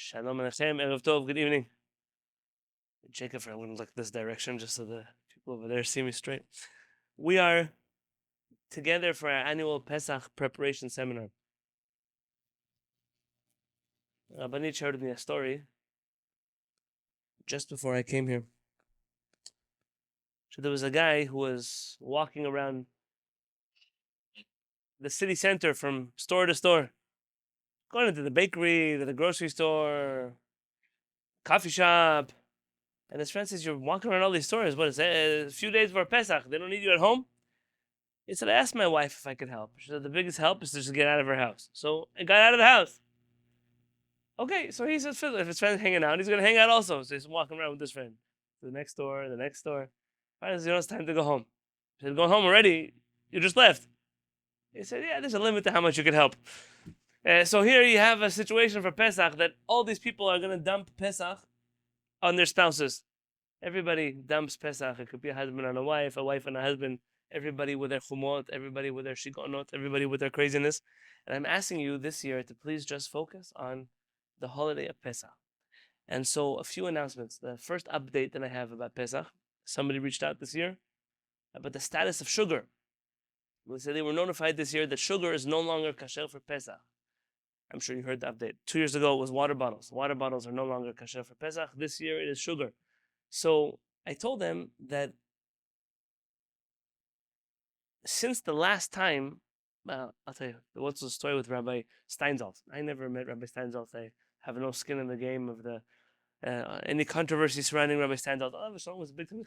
Shalom Aleichem, Erev Tov, good evening. Jacob, I'm going to look this direction just so the people over there see me straight. We are together for our annual Pesach preparation seminar. Rabbi shared me a story just before I came here. So there was a guy who was walking around the city center from store to store, going to the bakery, to the grocery store, coffee shop. And his friend says, "You're walking around all these stores. What is it? A few days before Pesach. They don't need you at home?" He said, "I asked my wife if I could help. She said the biggest help is to just get out of her house." So I got out of the house. Okay, so he says, if his friend's hanging out, he's going to hang out also. So he's walking around with his friend. To the next door, the next door. Finally, it's time to go home. He said, "Going home already? You just left." He said, "Yeah, there's a limit to how much you could help." So here you have a situation for Pesach that all these people are going to dump Pesach on their spouses. Everybody dumps Pesach. It could be a husband and a wife and a husband. Everybody with their chumot, everybody with their shigonot, everybody with their craziness. And I'm asking you this year to please just focus on the holiday of Pesach. And so a few announcements. The first update that I have about Pesach, somebody reached out this year about the status of sugar. They said they were notified this year that sugar is no longer kasher for Pesach. I'm sure you heard the update. 2 years ago it was water bottles. Water bottles are no longer kasher for Pesach. This year it is sugar. So I told them that since the last time, well, I'll tell you, what's the story with Rabbi Steinsaltz? I never met Rabbi Steinsaltz. I have no skin in the game of the any controversy surrounding Rabbi Steinsaltz. Oh, Shalom was a big thing.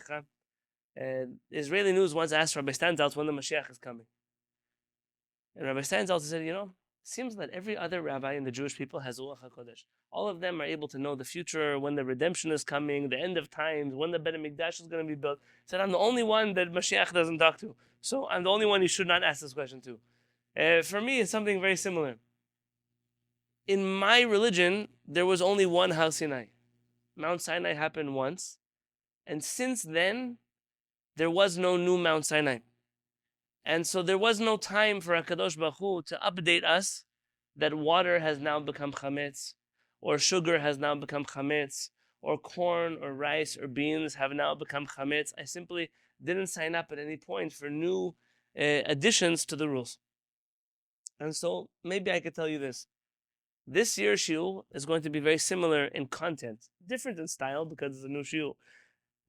Israeli news once asked Rabbi Steinsaltz when the Mashiach is coming. And Rabbi Steinsaltz said, seems that every other rabbi in the Jewish people has Ruach HaKodesh. All of them are able to know the future, when the redemption is coming, the end of times, when the Bet Midrash is going to be built. He said, I'm the only one that Mashiach doesn't talk to. So I'm the only one you should not ask this question to. For me, it's something very similar. In my religion, there was only one Har Sinai. Mount Sinai happened once. And since then, there was no new Mount Sinai. And so there was no time for HaKadosh Baruch Hu to update us that water has now become chametz, or sugar has now become chametz, or corn or rice or beans have now become chametz. I simply didn't sign up at any point for new additions to the rules. And so maybe I could tell you this. This year's shiur is going to be very similar in content, different in style because it's a new shiur.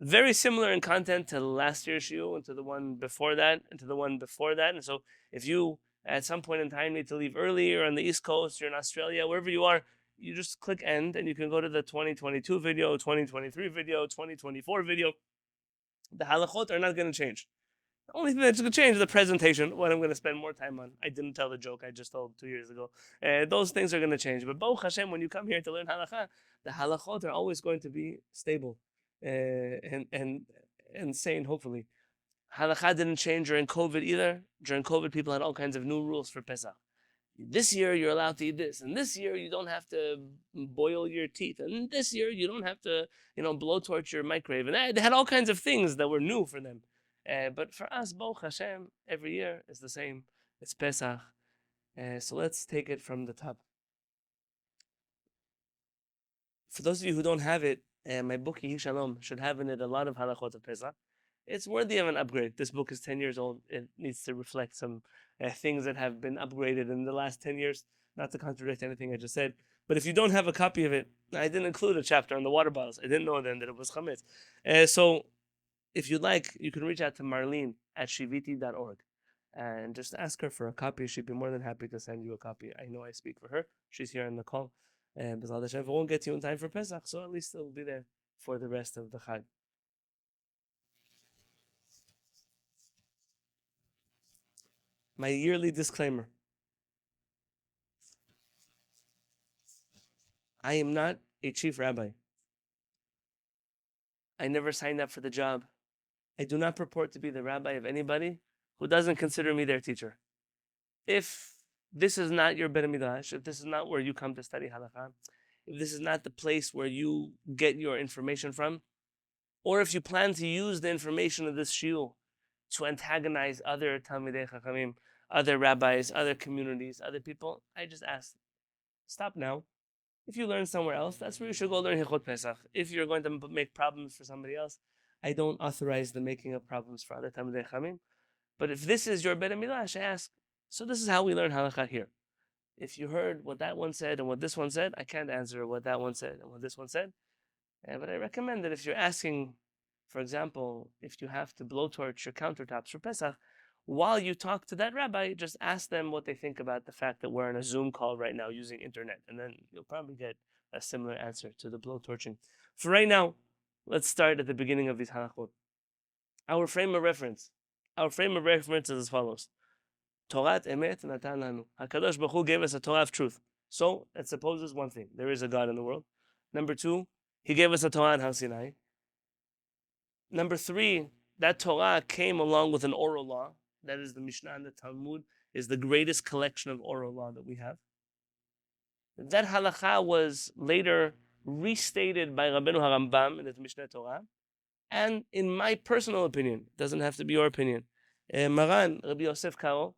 Very similar in content to last year's shiur and to the one before that and to the one before that. And so if you at some point in time need to leave early or on the East Coast or in Australia, wherever you are, you just click end and you can go to the 2022 video, 2023 video, 2024 video. The halachot are not going to change. The only thing that's going to change is the presentation, what I'm going to spend more time on. I didn't tell the joke I just told 2 years ago. Those things are going to change. But Baruch Hashem, when you come here to learn halakha, the halachot are always going to be stable and sane, hopefully. Halakha didn't change during COVID either. During COVID, people had all kinds of new rules for Pesach. This year, you're allowed to eat this. And this year, you don't have to boil your teeth. And this year, you don't have to, blowtorch your microwave. And they had all kinds of things that were new for them. But for us, Baruch Hashem, every year is the same. It's Pesach. So let's take it from the top. For those of you who don't have it, my book, Yehi Shalom, should have in it a lot of halachot of Pesach. It's worthy of an upgrade. This book is 10 years old. It needs to reflect some things that have been upgraded in the last 10 years, not to contradict anything I just said. But if you don't have a copy of it, I didn't include a chapter on the water bottles. I didn't know then that it was chametz. So if you'd like, you can reach out to Marlene at shiviti.org and just ask her for a copy. She'd be more than happy to send you a copy. I know I speak for her. She's here on the call. And B'ezrat Hashem, it won't get to you in time for Pesach, so at least it'll be there for the rest of the Chag. My yearly disclaimer. I am not a chief rabbi. I never signed up for the job. I do not purport to be the rabbi of anybody who doesn't consider me their teacher. If this is not your Bet Midrash, if this is not where you come to study halakha, if this is not the place where you get your information from, or if you plan to use the information of this shiur to antagonize other Talmidei Chachamim, other rabbis, other communities, other people, I just ask, stop now. If you learn somewhere else, that's where you should go learn Hilchot Pesach. If you're going to make problems for somebody else, I don't authorize the making of problems for other Talmidei Chachamim. But if this is your Bet Midrash, I ask, so this is how we learn halakha here. If you heard what that one said and what this one said, I can't answer what that one said and what this one said. But I recommend that if you're asking, for example, if you have to blowtorch your countertops for Pesach, while you talk to that rabbi, just ask them what they think about the fact that we're on a Zoom call right now using internet, and then you'll probably get a similar answer to the blowtorching. For right now, let's start at the beginning of these halachot. Our frame of reference. Our frame of reference is as follows. Torat emet natan lanu. HaKadosh Baruch Hu gave us a Torah of truth. So, it supposes one thing. There is a God in the world. Number two, He gave us a Torah in Har Sinai. Number three, that Torah came along with an oral law. That is the Mishnah and the Talmud is the greatest collection of oral law that we have. That halakha was later restated by Rabbeinu Harambam in the Mishnah Torah. And in my personal opinion, it doesn't have to be your opinion, Maran, Rabbi Yosef Karo,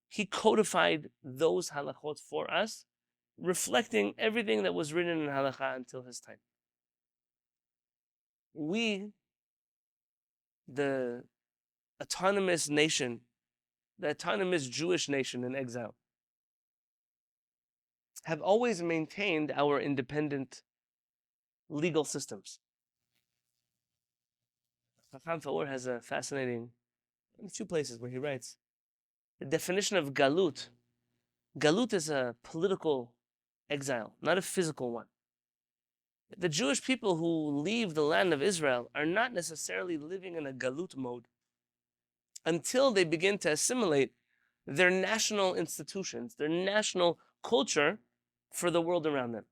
he codified those halachot for us, reflecting everything that was written in halakha until his time. We, the autonomous nation, the autonomous Jewish nation in exile, have always maintained our independent legal systems. Chacham Faor has a fascinating, in a few places where he writes, the definition of galut. Galut is a political exile, not a physical one. The Jewish people who leave the land of Israel are not necessarily living in a galut mode until they begin to assimilate their national institutions, their national culture for the world around them.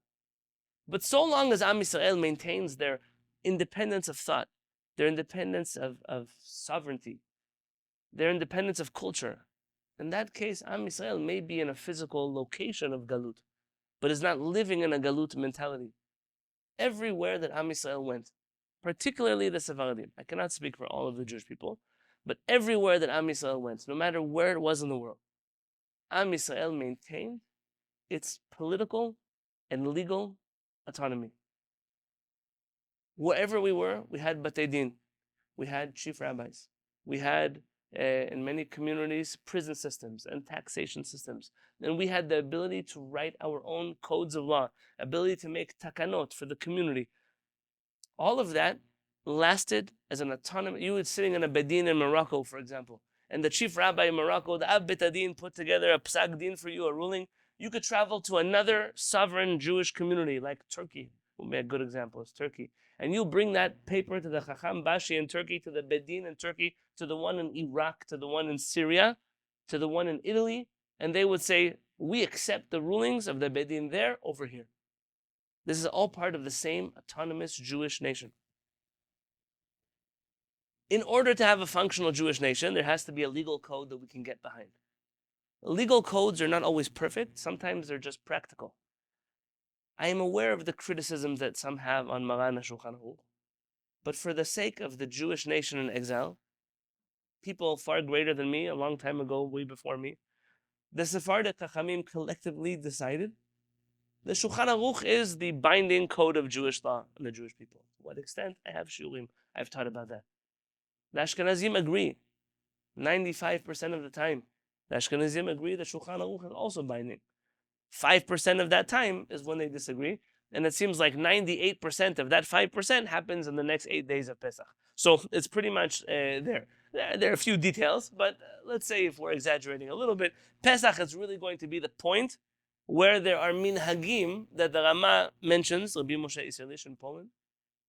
But so long as Am Yisrael maintains their independence of thought, their independence of sovereignty, their independence of culture, in that case, Am Yisrael may be in a physical location of galut, but is not living in a galut mentality. Everywhere that Am Yisrael went, particularly the Sephardim, I cannot speak for all of the Jewish people, but everywhere that Am Yisrael went, no matter where it was in the world, Am Yisrael maintained its political and legal autonomy. Wherever we were, we had Batei Din, we had chief rabbis, we had, in many communities, prison systems and taxation systems. And we had the ability to write our own codes of law, ability to make takanot for the community. All of that lasted as an autonomous. You were sitting in a bedin in Morocco, for example, and the chief rabbi in Morocco, the Ab Betadin, put together a psak din for you, a ruling. You could travel to another sovereign Jewish community like Turkey. Would be a good example is Turkey. And you bring that paper to the Chacham Bashi in Turkey, to the Bedin in Turkey, to the one in Iraq, to the one in Syria, to the one in Italy, and they would say, we accept the rulings of the Bedin there over here. This is all part of the same autonomous Jewish nation. In order to have a functional Jewish nation, there has to be a legal code that we can get behind. Legal codes are not always perfect. Sometimes they're just practical. I am aware of the criticism that some have on Maran HaShulchan Aruch, but for the sake of the Jewish nation in exile, people far greater than me, a long time ago, way before me, the Sephardic Chachamim collectively decided the Shulchan Aruch is the binding code of Jewish law on the Jewish people. To what extent? I have shurim. I've taught about that. The Ashkenazim agree 95% of the time. The Ashkenazim agree that Shulchan Aruch is also binding. 5% of that time is when they disagree. And it seems like 98% of that 5% happens in the next 8 days of Pesach. So it's pretty much there. There are a few details, but let's say if we're exaggerating a little bit, Pesach is really going to be the point where there are minhagim that the Rama mentions, Rabbi Moshe Isserlish in Poland,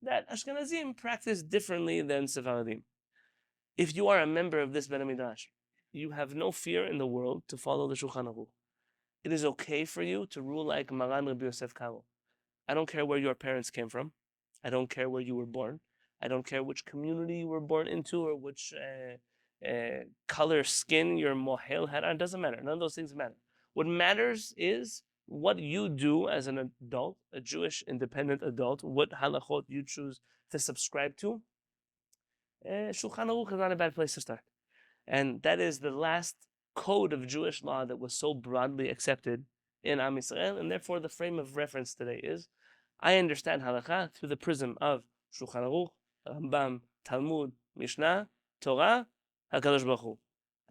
that Ashkenazim practice differently than Sephardim. If you are a member of this Bet Midrash, you have no fear in the world to follow the Shulchan Aruch. It is okay for you to rule like Maran Rabbi Yosef Karo. I don't care where your parents came from. I don't care where you were born. I don't care which community you were born into or which color skin your mohel had on. It doesn't matter. None of those things matter. What matters is what you do as an adult, a Jewish independent adult, what halachot you choose to subscribe to. Shulchan Aruch is not a bad place to start. And that is the last code of Jewish law that was so broadly accepted in Am Yisrael, and therefore the frame of reference today is, I understand halakha through the prism of Shulchan Aruch, Rambam, Talmud, Mishnah, Torah, HaKadosh Baruch Hu.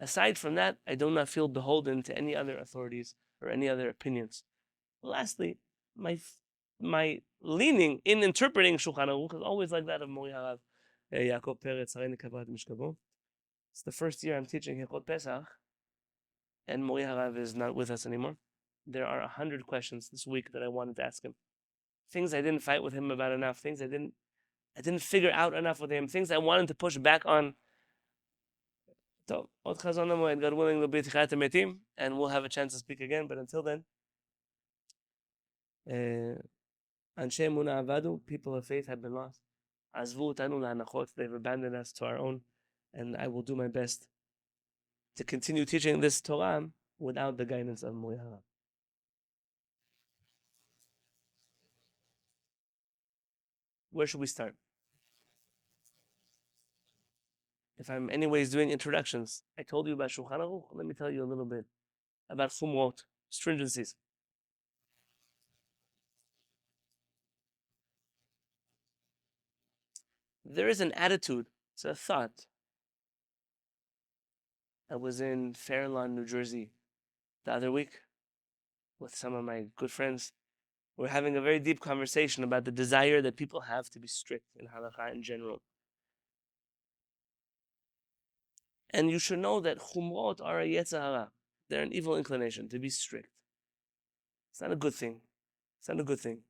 Aside from that, I do not feel beholden to any other authorities or any other opinions. Lastly, my leaning in interpreting Shulchan Aruch is always like that of Mori Harav Yaakov Peretz Hareini Kavrat Mishkavo. It's the first year I'm teaching Hilchot Pesach, and Mori Harav is not with us anymore. There are 100 questions this week that I wanted to ask him. Things I didn't fight with him about enough. Things I didn't figure out enough with him. Things I wanted to push back on. So, God willing, there'll be Kehillat Metim, and we'll have a chance to speak again. But until then, Anshe Emunah Avadu, people of faith have been lost. Azvu Tanu La'anachot, they've abandoned us to our own, and I will do my best to continue teaching this Torah without the guidance of Mori Harav. Where should we start? If I'm anyways doing introductions, I told you about Shulchan Aruch. Let me tell you a little bit about chumrot, stringencies. There is an attitude, it's a thought. I was in Fair Lawn, New Jersey the other week with some of my good friends. We're having a very deep conversation about the desire that people have to be strict in halakha in general. And you should know that chumrot are a yetzer hara. They're an evil inclination to be strict. It's not a good thing. It's not a good thing.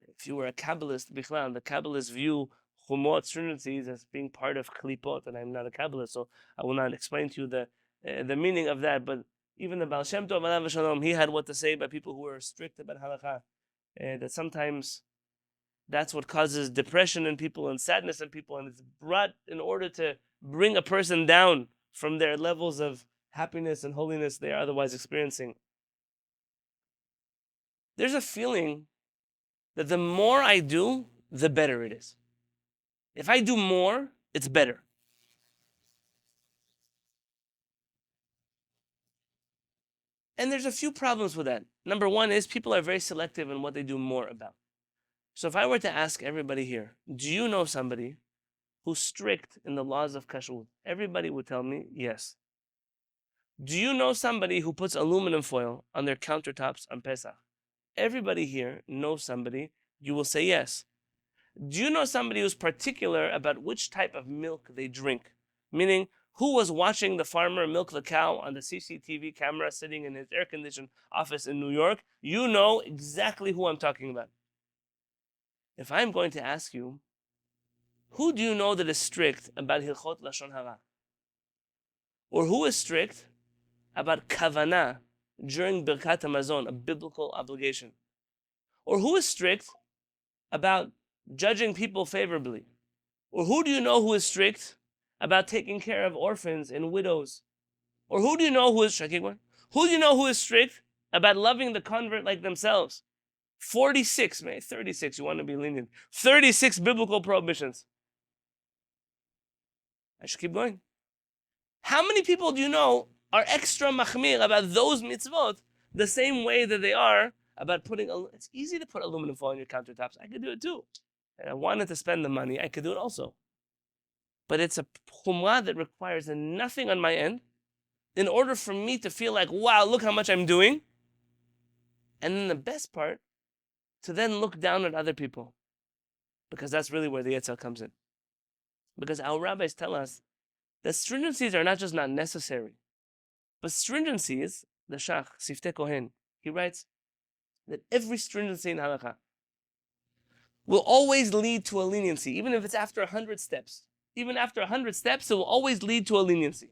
If you were a Kabbalist, Bichlal, the Kabbalists view chumrot, stringencies, as being part of klipot, and I'm not a Kabbalist, so I will not explain to you the meaning of that. But even the Baal Shem Tov, Alav Shalom, he had what to say about people who are strict about halakha. That sometimes that's what causes depression in people and sadness in people, and it's brought in order to bring a person down from their levels of happiness and holiness they are otherwise experiencing. There's a feeling that the more I do, the better it is. If I do more, it's better. And there's a few problems with that. Number one is people are very selective in what they do more about. So if I were to ask everybody here, do you know somebody who's strict in the laws of kashrut? Everybody would tell me yes. Do you know somebody who puts aluminum foil on their countertops on Pesach? Everybody here knows somebody. You will say yes. Do you know somebody who's particular about which type of milk they drink? Meaning, who was watching the farmer milk the cow on the CCTV camera sitting in his air-conditioned office in New York? You know exactly who I'm talking about. If I'm going to ask you, who do you know that is strict about Hilchot Lashon Hara? Or who is strict about Kavanah during Birkat HaMazon, a biblical obligation? Or who is strict about judging people favorably? Or who do you know who is strict about taking care of orphans and widows? Or who do you know who is Who do you know who is strict about loving the convert like themselves? 46, man, 36, you want to be lenient. 36 biblical prohibitions. I should keep going. How many people do you know are extra machmir about those mitzvot the same way that they are about putting, it's easy to put aluminum foil on your countertops. I could do it too. And I wanted to spend the money, I could do it also. But it's a chumrah that requires nothing on my end in order for me to feel like, wow, look how much I'm doing. And then the best part, to then look down at other people. Because that's really where the Yetzer comes in. Because our rabbis tell us that stringencies are not just not necessary, but stringencies, the Shach, Siftei Kohen, he writes that every stringency in halakha will always lead to a leniency, even if it's after 100 steps. Even after 100 steps, it will always lead to a leniency.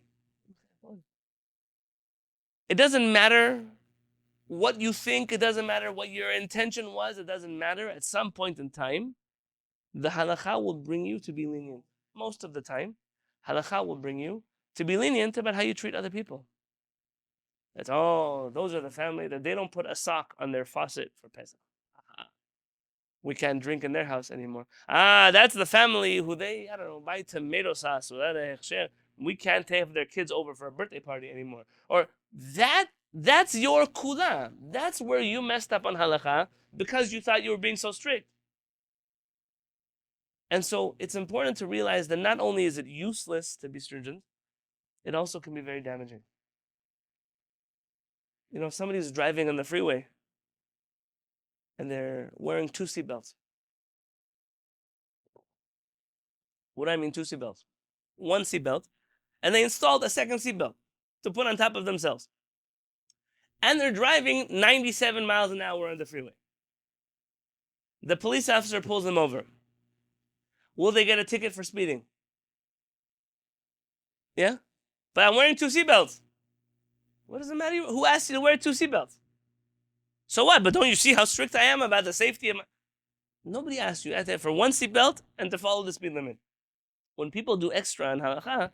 It doesn't matter what you think, it doesn't matter what your intention was, it doesn't matter. At some point in time, the halakha will bring you to be lenient. Most of the time, halakha will bring you to be lenient about how you treat other people. It's, oh, those are the family that they don't put a sock on their faucet for Pesach. We can't drink in their house anymore. That's the family who they, buy tomato sauce. We can't have their kids over for a birthday party anymore. Or that That's your kula. That's where you messed up on halacha because you thought you were being so strict. And so it's important to realize that not only is it useless to be stringent, it also can be very damaging. You know, if somebody's driving on the freeway and they're wearing 2 seatbelts. What do I mean 2 seatbelts? 1 seatbelt, and they installed a second seatbelt to put on top of themselves. And they're driving 97 miles an hour on the freeway. The police officer pulls them over. Will they get a ticket for speeding? Yeah? But I'm wearing 2 seatbelts. What does it matter? Who asked you to wear 2 seatbelts? So what? But don't you see how strict I am about the safety of my... Nobody asked you for 1 seatbelt and to follow the speed limit. When people do extra in halacha,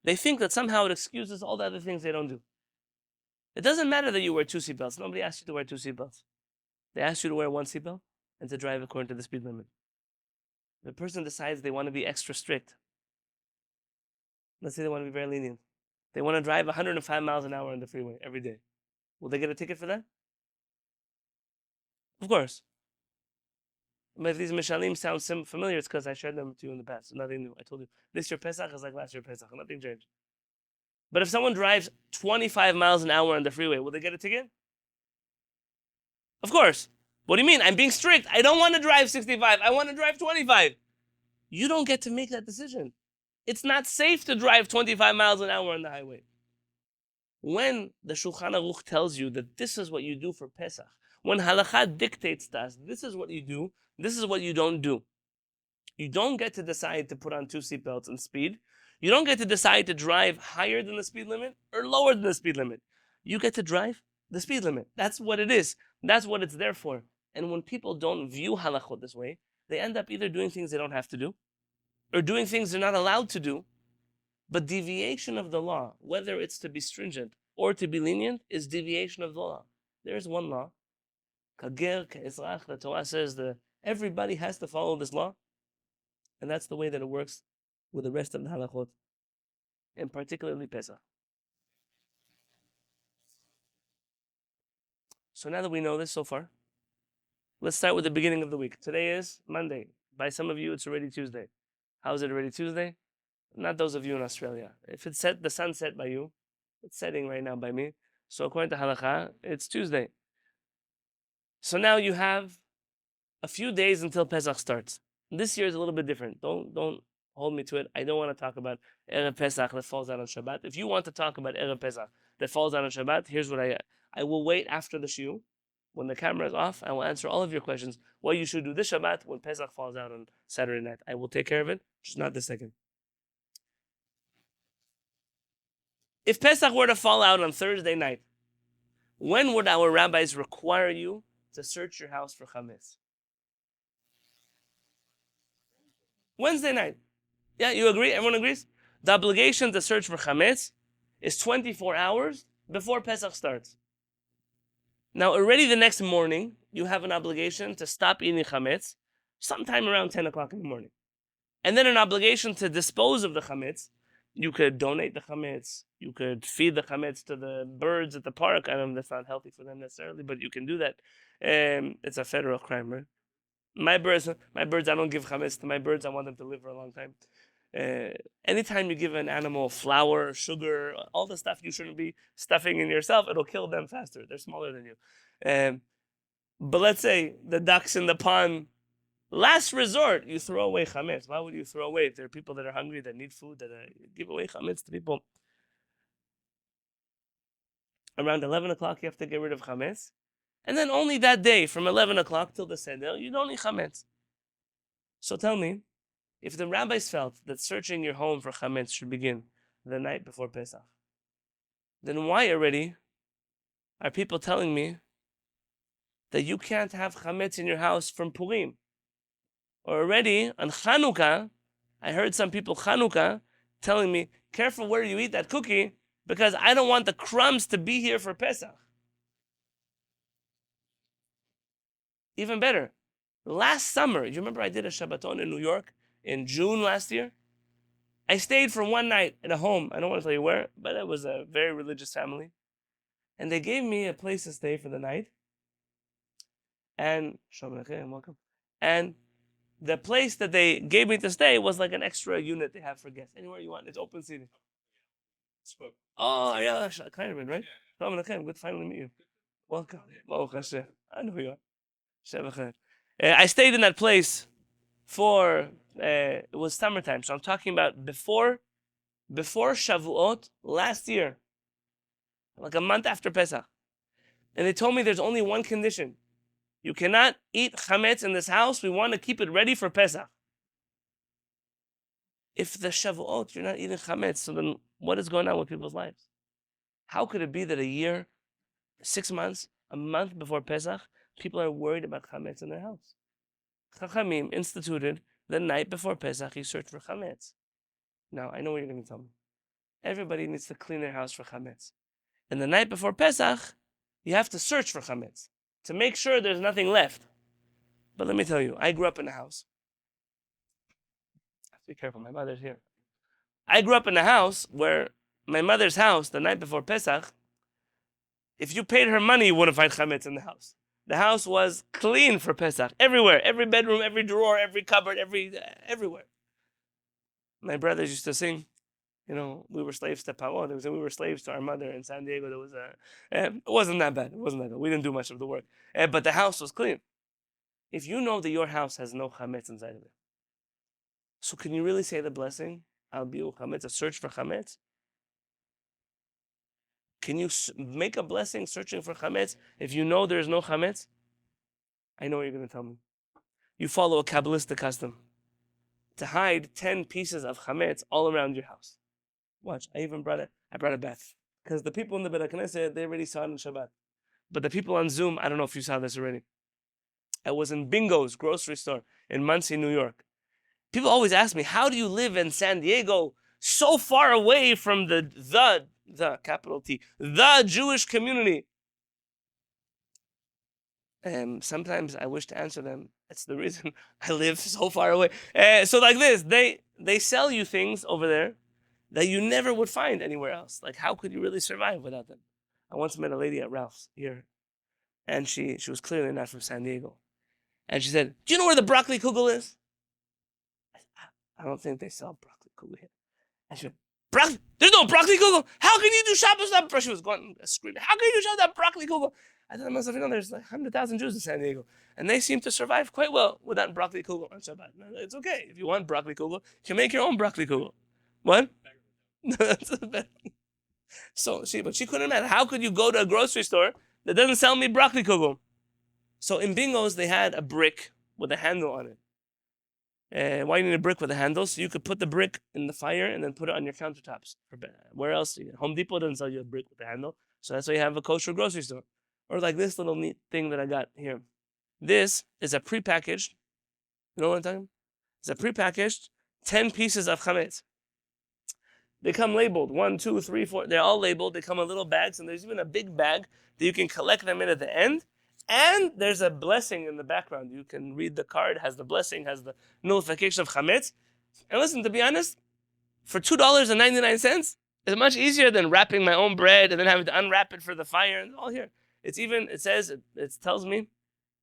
they think that somehow it excuses all the other things they don't do. It doesn't matter that you wear 2 seatbelts. Nobody asked you to wear 2 seatbelts. They asked you to wear 1 seatbelt and to drive according to the speed limit. The person decides they want to be extra strict. Let's say they want to be very lenient. They want to drive 105 miles an hour on the freeway every day. Will they get a ticket for that? Of course. But if these mishalim sound familiar, it's because I shared them to you in the past. Nothing new. I told you, this year Pesach is like last year Pesach. Nothing changed. But if someone drives 25 miles an hour on the freeway, will they get a ticket? Of course. What do you mean? I'm being strict. I don't want to drive 65. I want to drive 25. You don't get to make that decision. It's not safe to drive 25 miles an hour on the highway. When the Shulchan Aruch tells you that this is what you do for Pesach, when halakha dictates to us, this is what you do, this is what you don't do. You don't get to decide to put on 2 seatbelts and speed. You don't get to decide to drive higher than the speed limit or lower than the speed limit. You get to drive the speed limit. That's what it is. That's what it's there for. And when people don't view halachot this way, they end up either doing things they don't have to do or doing things they're not allowed to do. But deviation of the law, whether it's to be stringent or to be lenient, is deviation of the law. There's one law. Kager, ke'ezrach, the Torah says that everybody has to follow this law. And that's the way that it works with the rest of the halachot, and particularly Pesach. So now that we know this so far, let's start with the beginning of the week. Today is Monday. By some of you, it's already Tuesday. How is it already Tuesday? Not those of you in Australia. If it's set, the sun set by you, it's setting right now by me. So according to halakha, it's Tuesday. So now you have a few days until Pesach starts. This year is a little bit different. Don't hold me to it. I don't want to talk about Erev Pesach that falls out on Shabbat. If you want to talk about Erev Pesach that falls out on Shabbat, here's what I will wait after the shiur. When the camera is off, I will answer all of your questions. What you should do this Shabbat when Pesach falls out on Saturday night. I will take care of it, just not this second. If Pesach were to fall out on Thursday night, when would our rabbis require you to search your house for chametz? Wednesday night. Yeah, you agree? Everyone agrees? The obligation to search for chametz is 24 hours before Pesach starts. Now, already the next morning, you have an obligation to stop eating chametz sometime around 10 o'clock in the morning. And then an obligation to dispose of the chametz. You could donate the chametz. You could feed the chametz to the birds at the park. I know that's not healthy for them necessarily, but you can do that. It's a federal crime, right? My birds, I don't give chametz to my birds. I want them to live for a long time. Anytime you give an animal flour, sugar, all the stuff you shouldn't be stuffing in yourself, it'll kill them faster. They're smaller than you. But let's say the ducks in the pond, last resort, you throw away chametz. Why would you throw away? If there are people that are hungry, that need food, that give away chametz to people. Around 11 o'clock, you have to get rid of chametz. And then only that day, from 11 o'clock till the seder, you don't eat chametz. So tell me, if the rabbis felt that searching your home for chametz should begin the night before Pesach, then why already are people telling me that you can't have chametz in your house from Purim? Or already on Chanukah, I heard some people Chanukah telling me, careful where you eat that cookie, because I don't want the crumbs to be here for Pesach. Even better, last summer, you remember I did a Shabbaton in New York in June last year? I stayed for one night at a home. I don't want to tell you where, but it was a very religious family. And they gave me a place to stay for the night. And Shalom Aleichem, welcome. And the place that they gave me to stay was like an extra unit they have for guests. Anywhere you want, it's open seating. Oh yeah, kind of right. Shalom Aleichem, good to finally meet you. Welcome. Baruch Hashem. I know who you are. Shem Aleichem. I stayed in that place for it was summertime, so I'm talking about before Shavuot last year, like a month after Pesach. And they told me there's only one condition. You cannot eat chametz in this house. We want to keep it ready for Pesach. If the Shavuot, you're not eating chametz, so then what is going on with people's lives? How could it be that a year, 6 months, a month before Pesach, people are worried about chametz in their house? Chachamim instituted the night before Pesach, you search for chametz. Now, I know what you're going to tell me. Everybody needs to clean their house for chametz. And the night before Pesach, you have to search for chametz to make sure there's nothing left. But let me tell you, I grew up in a house. I have to be careful, my mother's here. I grew up in a house where my mother's house, the night before Pesach, if you paid her money, you wouldn't find chametz in the house. The house was clean for Pesach, everywhere, every bedroom, every drawer, every cupboard, everywhere. My brothers used to sing, we were slaves to Paro. We were slaves to our mother in San Diego. It wasn't that bad. It wasn't that bad. We didn't do much of the work. But the house was clean. If you know that your house has no chametz inside of it, so can you really say the blessing, Al Bi'u Chametz, a search for chametz? Can you make a blessing searching for chametz if you know there's no chametz? I know what you're going to tell me. You follow a Kabbalistic custom to hide 10 pieces of chametz all around your house. Watch, I brought a bath. Because the people in the Beit HaKnesset, they already saw it on Shabbat. But the people on Zoom, I don't know if you saw this already. I was in Bingo's grocery store in Muncie, New York. People always ask me, how do you live in San Diego so far away from the capital T, the Jewish community? And sometimes I wish to answer them. That's the reason I live so far away. So like this, they sell you things over there that you never would find anywhere else. Like, how could you really survive without them? I once met a lady at Ralph's here, and she was clearly not from San Diego. And she said, do you know where the broccoli kugel is? I don't think they sell broccoli kugel here. And she went, there's no broccoli kugel? How can you do Shabbos without? She was going screaming, how can you do Shabbos without broccoli kugel? I thought to myself, there's like 100,000 Jews in San Diego, and they seem to survive quite well without broccoli kugel on Shabbat. It's okay. If you want broccoli kugel, you can make your own broccoli kugel. What? But she couldn't imagine. How could you go to a grocery store that doesn't sell me broccoli kugel? So in Bingo's, they had a brick with a handle on it. Why do you need a brick with a handle? So you could put the brick in the fire and then put it on your countertops. Where else? Home Depot doesn't sell you a brick with a handle. So that's why you have a kosher grocery store. Or like this little neat thing that I got here. This is a prepackaged, you know what I'm talking about? It's a prepackaged 10 pieces of chametz. They come labeled 1, 2, 3, 4. They're all labeled. They come in little bags, and there's even a big bag that you can collect them in at the end. And there's a blessing in the background. You can read the card, has the blessing, has the nullification of chametz. And listen, to be honest, for $2.99, it's much easier than wrapping my own bread and then having to unwrap it for the fire and all here. It tells me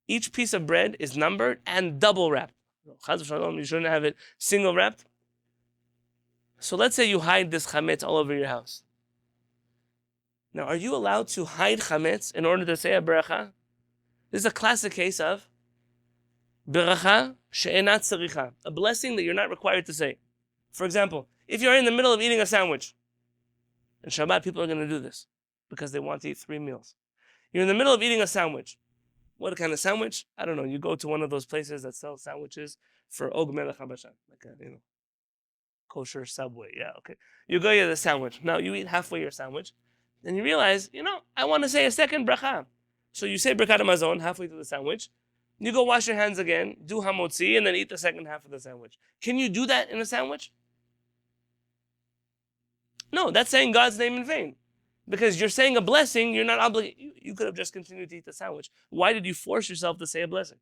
each piece of bread is numbered and double wrapped. You shouldn't have it single wrapped. So let's say you hide this chametz all over your house. Now, are you allowed to hide chametz in order to say a bracha? This is a classic case of bracha she'enat tzaricha, a blessing that you're not required to say. For example, if you're in the middle of eating a sandwich, and Shabbat people are going to do this because they want to eat 3 meals. You're in the middle of eating a sandwich. What kind of sandwich? I don't know. You go to one of those places that sell sandwiches for Og Melech HaBashan, like a, kosher Subway. Yeah, okay. You go get the sandwich. Now you eat halfway your sandwich, then you realize, I want to say a second bracha. So you say bracha hamazon halfway through the sandwich. You go wash your hands again, do hamotzi, and then eat the second half of the sandwich. Can you do that in a sandwich? No, that's saying God's name in vain. Because you're saying a blessing, you're not obligated. You could have just continued to eat the sandwich. Why did you force yourself to say a blessing?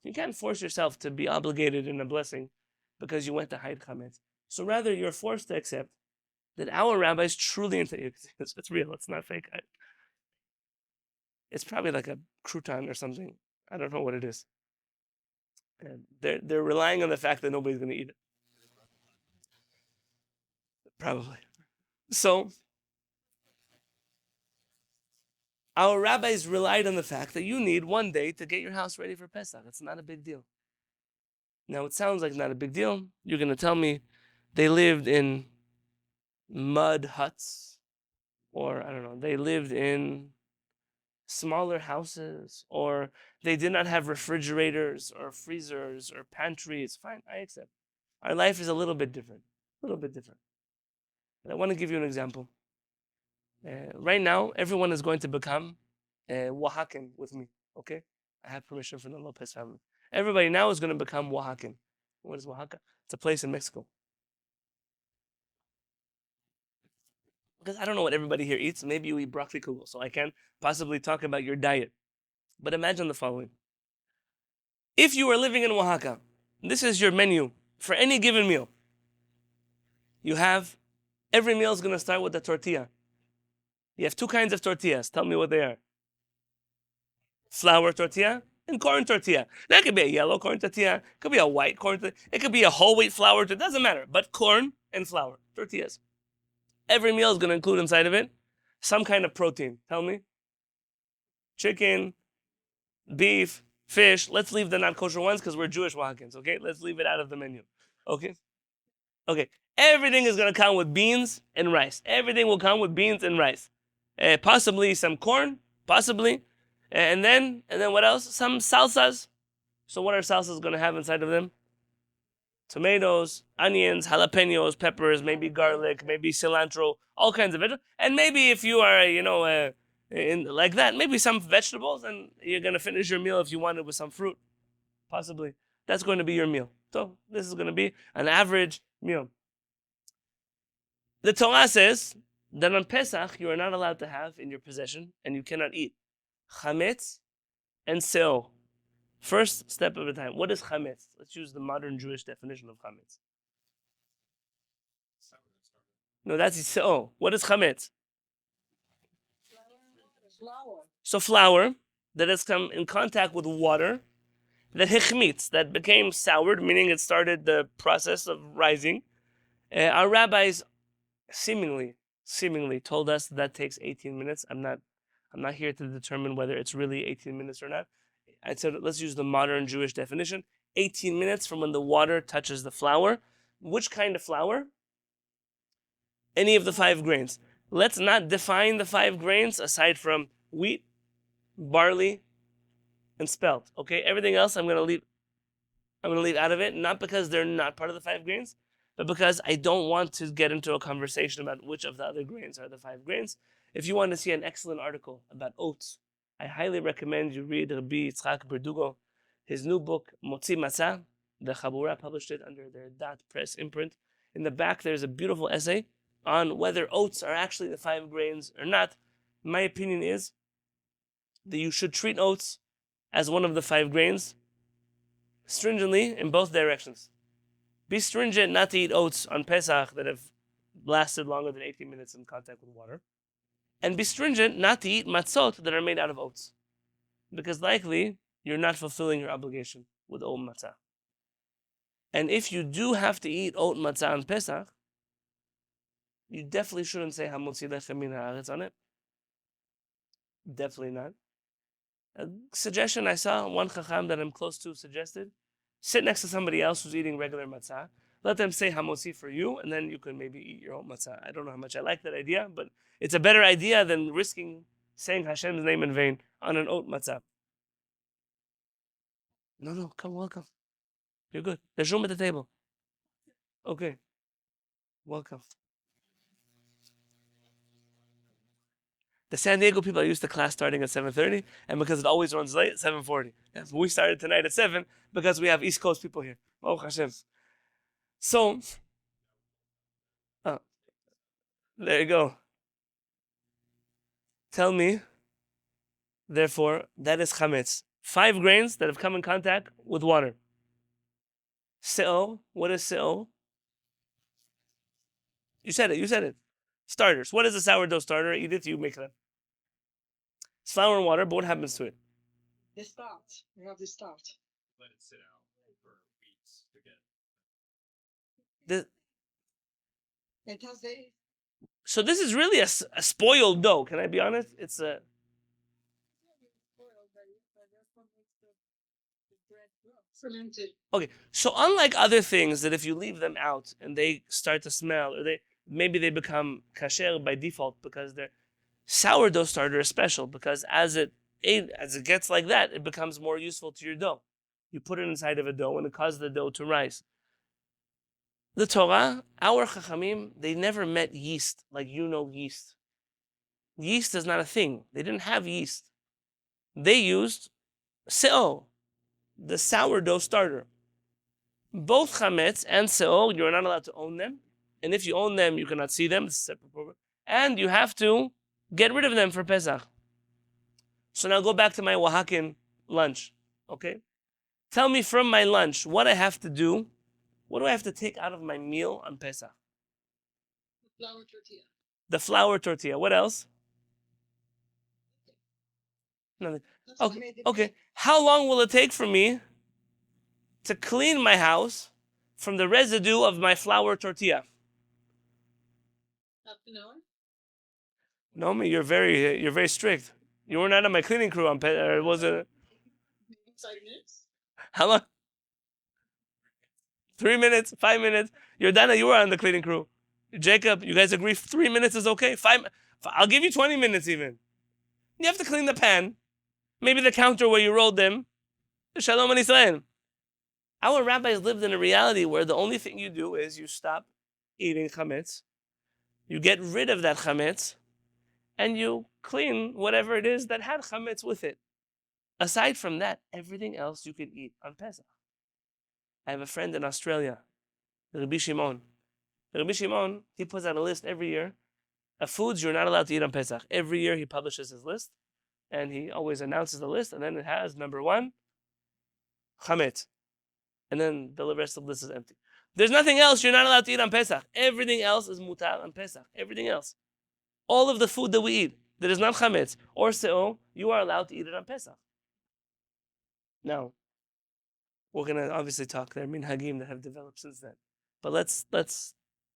You can't force yourself to be obligated in a blessing because you went to hide chametz. So rather, you're forced to accept that our rabbis truly, it's real, it's not fake. It's probably like a crouton or something. I don't know what it is. And they're relying on the fact that nobody's going to eat it. Probably. So our rabbis relied on the fact that you need one day to get your house ready for Pesach. It's not a big deal. Now, it sounds like not a big deal. You're going to tell me they lived in mud huts, or I don't know, they lived in smaller houses, or they did not have refrigerators or freezers or pantries. Fine, I accept. Our life is a little bit different. A little bit different. And I want to give you an example. Right now, everyone is going to become Oaxacan with me. Okay? I have permission from the Lopez family. Everybody now is going to become Oaxacan. What is Oaxaca? It's a place in Mexico. Because I don't know what everybody here eats. Maybe you eat broccoli kugel, so I can possibly talk about your diet. But imagine the following. If you are living in Oaxaca, this is your menu for any given meal. You have, every meal is going to start with a tortilla. You have two kinds of tortillas. Tell me what they are. Flour tortilla and corn tortilla. That could be a yellow corn tortilla. It could be a white corn tortilla. It could be a whole wheat flour. It doesn't matter. But corn and flour, tortillas. Every meal is going to include inside of it some kind of protein. Tell me. Chicken, beef, fish. Let's leave the not kosher ones because we're Jewish Oaxacans, okay? Let's leave it out of the menu, okay? Okay. Everything is going to come with beans and rice. Everything will come with beans and rice. Possibly some corn, possibly. And then what else? Some salsas. So what are salsas going to have inside of them? Tomatoes, onions, jalapenos, peppers, maybe garlic, maybe cilantro, all kinds of vegetables. And maybe if you are, like that, maybe some vegetables, and you're going to finish your meal if you wanted with some fruit, possibly. That's going to be your meal. So this is going to be an average meal. The Torah says that on Pesach, you are not allowed to have in your possession, and you cannot eat chametz and se'or. First step at a time. What is chametz? Let's use the modern Jewish definition of chametz. No, that's se'or. What is chametz? Flour. So flour that has come in contact with water, that hichmitz, that became soured, meaning it started the process of rising. Our rabbis seemingly told us that takes 18 minutes. I'm not here to determine whether it's really 18 minutes or not. I said let's use the modern Jewish definition. 18 minutes from when the water touches the flour. Which kind of flour? Any of the 5 grains. Let's not define the 5 grains aside from wheat, barley, and spelt. Okay, everything else I'm gonna leave out of it, not because they're not part of the 5 grains, but because I don't want to get into a conversation about which of the other grains are the 5 grains. If you want to see an excellent article about oats, I highly recommend you read Rabbi Yitzchak Berdugo, his new book, Motzi Matzah. The Chabura published it under their Dot Press imprint. In the back, there's a beautiful essay on whether oats are actually the 5 grains or not. My opinion is that you should treat oats as one of the 5 grains stringently in both directions. Be stringent not to eat oats on Pesach that have lasted longer than 18 minutes in contact with water. And be stringent not to eat matzot that are made out of oats. Because likely, you're not fulfilling your obligation with oat matzah. And if you do have to eat oat matzah on Pesach, you definitely shouldn't say hamotzi lechem min haaretz on it. Definitely not. A suggestion I saw, one chacham that I'm close to suggested, sit next to somebody else who's eating regular matzah. Let them say hamotzi for you, and then you can maybe eat your own matzah. I don't know how much I like that idea, but it's a better idea than risking saying Hashem's name in vain on an oat matzah. No, come, welcome. You're good. There's room at the table. Okay. Welcome. The San Diego people are used to class starting at 7:30, and because it always runs late, 7:40. Yes, we started tonight at 7 because we have East Coast people here. Oh, Hashem. So, there you go. Tell me, therefore, that is chametz. 5 grains that have come in contact with water. Se'o, what is se'o? You said it. Starters. What is a sourdough starter? Edith, you make that. It's flour and water, but what happens to it? They start. You have to start. Let it sit out for weeks to get. It has the. So this is really a spoiled dough. Can I be honest? It's a. Fermented. Okay, so unlike other things that if you leave them out and they start to smell, or maybe they become kasher by default because they're sourdough starter is special because as it gets like that, it becomes more useful to your dough. You put it inside of a dough and it causes the dough to rise. The Torah, our Chachamim, they never met yeast like yeast. Yeast is not a thing. They didn't have yeast. They used se'or, the sourdough starter. Both chametz and se'or, you're not allowed to own them. And if you own them, you cannot see them. It's a separate program. And you have to get rid of them for Pesach. So now go back to my Oaxacan lunch, okay? Tell me from my lunch what I have to do. What do I have to take out of my meal on Pesach? The flour tortilla. The flour tortilla. What else? Nothing. Okay. How long will it take for me to clean my house from the residue of my flour tortilla? Half an hour. No, you're very strict. You were not on my cleaning crew on Pesach. Or was it? 5 minutes. How long? 3 minutes, 5 minutes. Yordana, you were on the cleaning crew. Jacob, you guys agree 3 minutes is okay? I'll give you 20 minutes even. You have to clean the pan. Maybe the counter where you rolled them. Shalom and Israel. Our rabbis lived in a reality where the only thing you do is you stop eating chametz, you get rid of that chametz, and you clean whatever it is that had chametz with it. Aside from that, everything else you can eat on Pesach. I have a friend in Australia, Rabbi Shimon. Rabbi Shimon, he puts out a list every year of foods you're not allowed to eat on Pesach. Every year he publishes his list, and he always announces the list, and then it has number 1, chametz. And then the rest of the list is empty. There's nothing else you're not allowed to eat on Pesach. Everything else is mutar on Pesach. Everything else. All of the food that we eat that is not chametz or se'o, you are allowed to eat it on Pesach. Now, we're going to obviously talk there, minhagim that have developed since then. But let's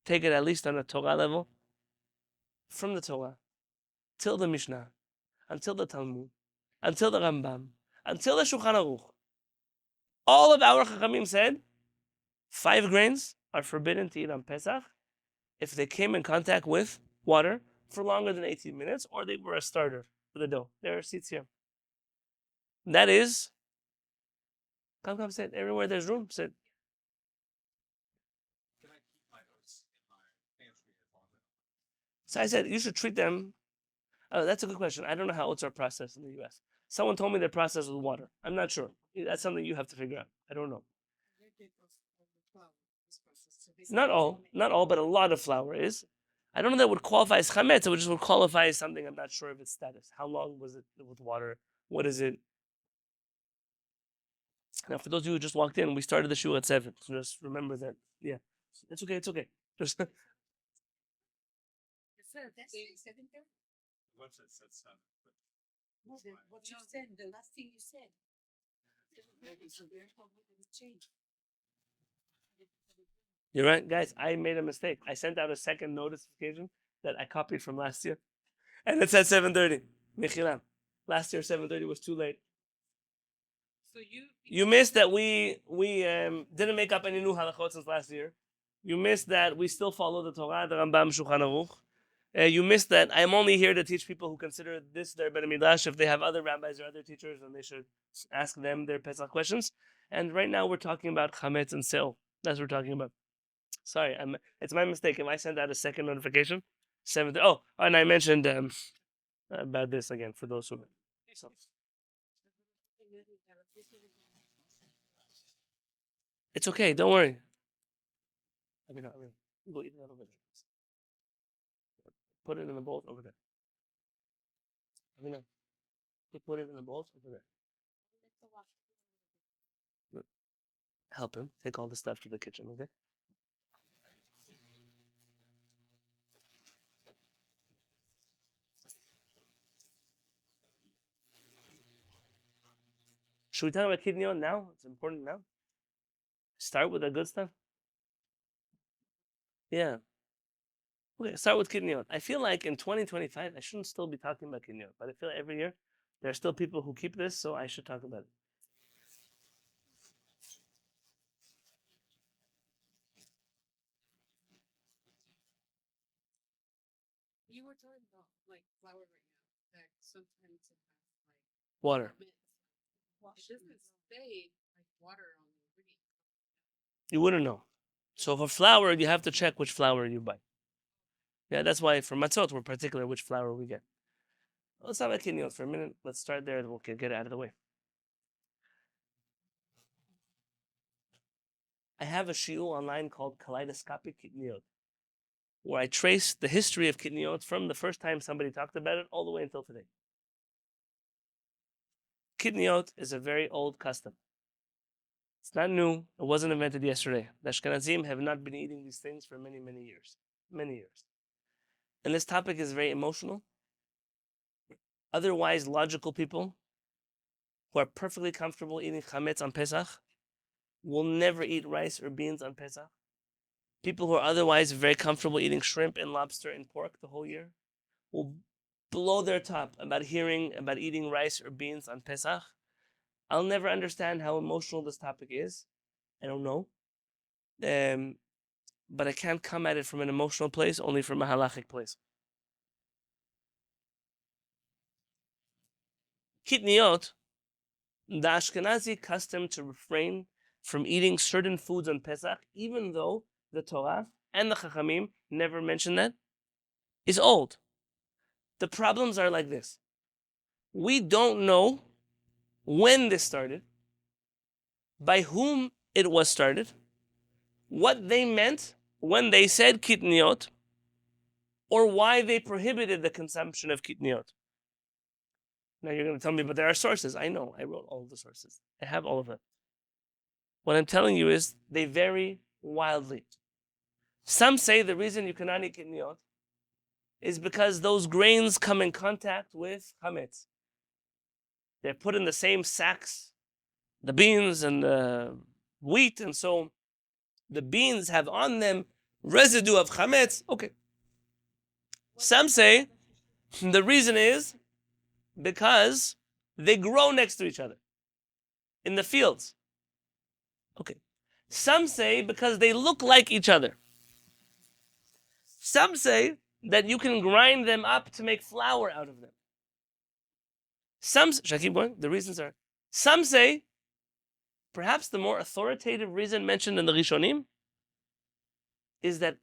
take it at least on a Torah level. From the Torah, till the Mishnah, until the Talmud, until the Rambam, until the Shulchan Aruch. All of our Chachamim said 5 grains are forbidden to eat on Pesach if they came in contact with water for longer than 18 minutes or they were a starter for the dough. There are seats here. That is, come, sit. Everywhere there's room, sit. Can I keep my oats in my pantry as long as So I said, you should treat them. Oh, that's a good question. I don't know how oats are processed in the U.S. Someone told me they're processed with water. I'm not sure. That's something you have to figure out. I don't know. Not all, but a lot of flour is. I don't know that would qualify as chametz. It would just qualify as something. I'm not sure of its status. How long was it with water? What is it? Now, for those of you who just walked in, we started the shul at 7. So just remember that. Yeah, it's okay. It's okay. Just once it sets up. What you said, the last thing you said. You're right, guys. I made a mistake. I sent out a second notification that I copied from last year, and it said 7:30. Mechilam. Last year 7:30 was too late. So you missed that we didn't make up any new halachot since last year. You missed that we still follow the Torah, the Rambam, Shulchan Aruch. You missed that I'm only here to teach people who consider this their Bet Midrash. If they have other rabbis or other teachers, then they should ask them their Pesach questions. And right now we're talking about chametz and se'o. That's what we're talking about. Sorry, it's my mistake. If I sent out a second notification, 7. Oh, and I mentioned about this again for those who. So. It's okay. Don't worry. I mean, go eat a little bit. Put it in the bowl over there. I mean, put it in the bowl over there. Help him take all the stuff to the kitchen, okay? Should we talk about kidneyot now? It's important now. Start with the good stuff. Yeah. Okay, start with kidneyot. I feel like in 2025, I shouldn't still be talking about kidneyot, but I feel like every year there are still people who keep this, so I should talk about it. You were talking about like flour right now. That sometimes it has like Water. mint. It doesn't stay like water on the ingredient. You wouldn't know. So for flour, you have to check which flour you buy. Yeah, that's why for matzot, we're particular which flour we get. Let's talk about kidneyot for a minute. Let's start there and we'll get it out of the way. I have a shiur online called Kaleidoscopic Kidneyot, where I trace the history of kidneyot from the first time somebody talked about it all the way until today. Kidneyot is a very old custom. It's not new. It wasn't invented yesterday. The Ashkenazim have not been eating these things for many, many years. Many years. And this topic is very emotional. Otherwise, logical people who are perfectly comfortable eating chametz on Pesach will never eat rice or beans on Pesach. People who are otherwise very comfortable eating shrimp and lobster and pork the whole year will blow their top about hearing about eating rice or beans on Pesach. I'll never understand how emotional this topic is. I don't know. But I can't come at it from an emotional place, only from a halachic place. Kidneyot, the Ashkenazi custom to refrain from eating certain foods on Pesach, even though the Torah and the Chachamim never mention that, is old. The problems are like this. We don't know when this started, by whom it was started, what they meant when they said kitniot, or why they prohibited the consumption of kitniot. Now you're going to tell me, but there are sources. I know. I wrote all of the sources. I have all of them. What I'm telling you is they vary wildly. Some say the reason you cannot eat kitniot is because those grains come in contact with chametz. They're put in the same sacks, the beans and the wheat, and so the beans have on them residue of chametz. Okay. Some say the reason is because they grow next to each other in the fields. Okay. Some say because they look like each other. Some say that you can grind them up to make flour out of them. Should I keep going? The reasons are, some say, perhaps the more authoritative reason mentioned in the Rishonim is that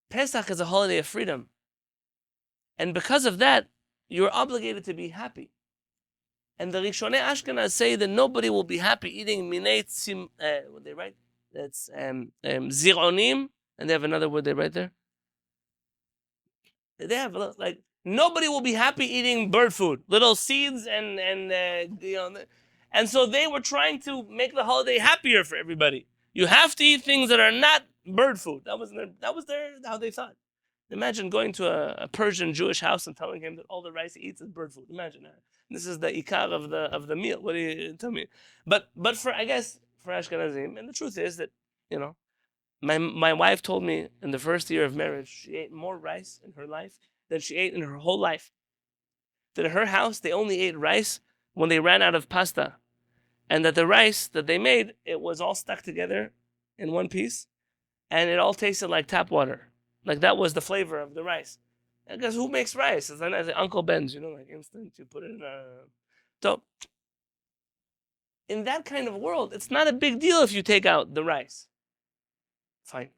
Pesach is a holiday of freedom. And because of that, you're obligated to be happy. And the Rishonei Ashkenaz say that nobody will be happy eating minei what they write? That's zironim, and they have another word they write there. They have like nobody will be happy eating bird food, little seeds and so they were trying to make the holiday happier for everybody. You have to eat things that are not bird food. That was how they thought. Imagine going to a Persian Jewish house and telling him that all the rice he eats is bird food. Imagine that. This is the ikar of the meal. What do you tell me? But for I guess for Ashkenazim, and the truth is that my wife told me in the first year of marriage she ate more rice in her life than she ate in her whole life. That at her house they only ate rice when they ran out of pasta, and that the rice that they made, it was all stuck together in one piece, and it all tasted like tap water. Like that was the flavor of the rice. Because who makes rice? It's like Uncle Ben's, like instant. You put it in a. So, in that kind of world, it's not a big deal if you take out the rice. Fine.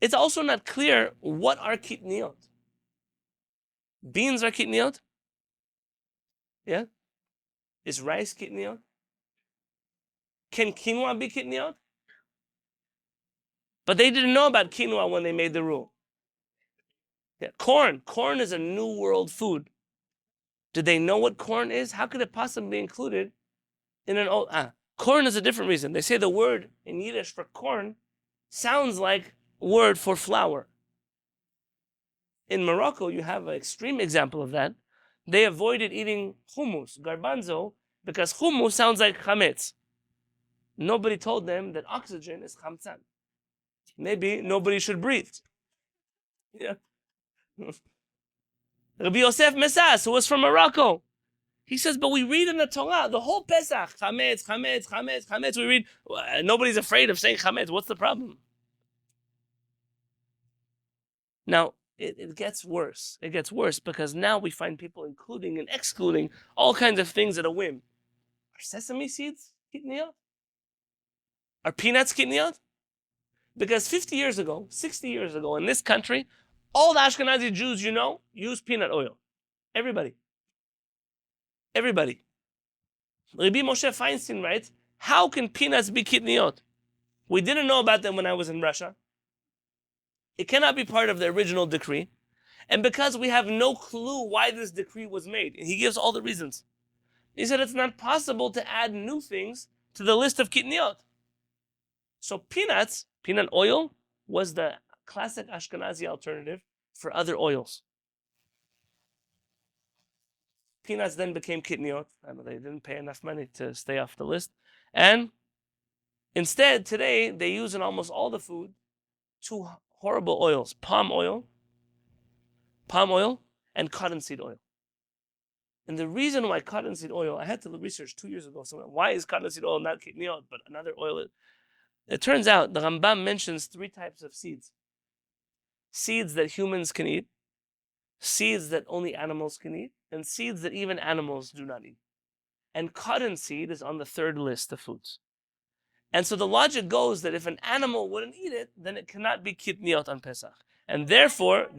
It's also not clear what are kitniot. Beans are kitniot? Yeah? Is rice kitniot? Can quinoa be kitniot? But they didn't know about quinoa when they made the rule. Yeah. Corn. Corn is a new world food. Did they know what corn is? How could it possibly be included in an old... corn is a different reason. They say the word in Yiddish for corn sounds like a word for flour. In Morocco, you have an extreme example of that. They avoided eating hummus, garbanzo, because hummus sounds like chametz. Nobody told them that oxygen is chamtzan. Maybe nobody should breathe. Yeah. Rabbi Yosef Mesas, who was from Morocco, he says, but we read in the Torah, the whole Pesach, chametz, chametz, chametz, chametz. We read, nobody's afraid of saying chametz. What's the problem? Now, it gets worse. It gets worse because now we find people including and excluding all kinds of things at a whim. Are sesame seeds kitniyot? Are peanuts kitniyot? Because 50 years ago, 60 years ago, in this country, all the Ashkenazi Jews you know use peanut oil. Everybody. Everybody. Rabbi Moshe Feinstein writes, how can peanuts be kitniyot? We didn't know about them when I was in Russia. It cannot be part of the original decree. And because we have no clue why this decree was made, and he gives all the reasons. He said it's not possible to add new things to the list of kitniyot. So peanuts, peanut oil, was the classic Ashkenazi alternative for other oils. Peanuts then became kitniyot. They didn't pay enough money to stay off the list. And instead, today, they use in almost all the food two horrible oils, palm oil, and cottonseed oil. And the reason why cottonseed oil, I had to research 2 years ago, why is cottonseed oil not kitniyot, but another oil? It turns out the Rambam mentions 3 types of seeds. Seeds that humans can eat, seeds that only animals can eat, and seeds that even animals do not eat. And cottonseed is on the 3rd list of foods. And so the logic goes that if an animal wouldn't eat it, then it cannot be kitniyot on Pesach. And therefore,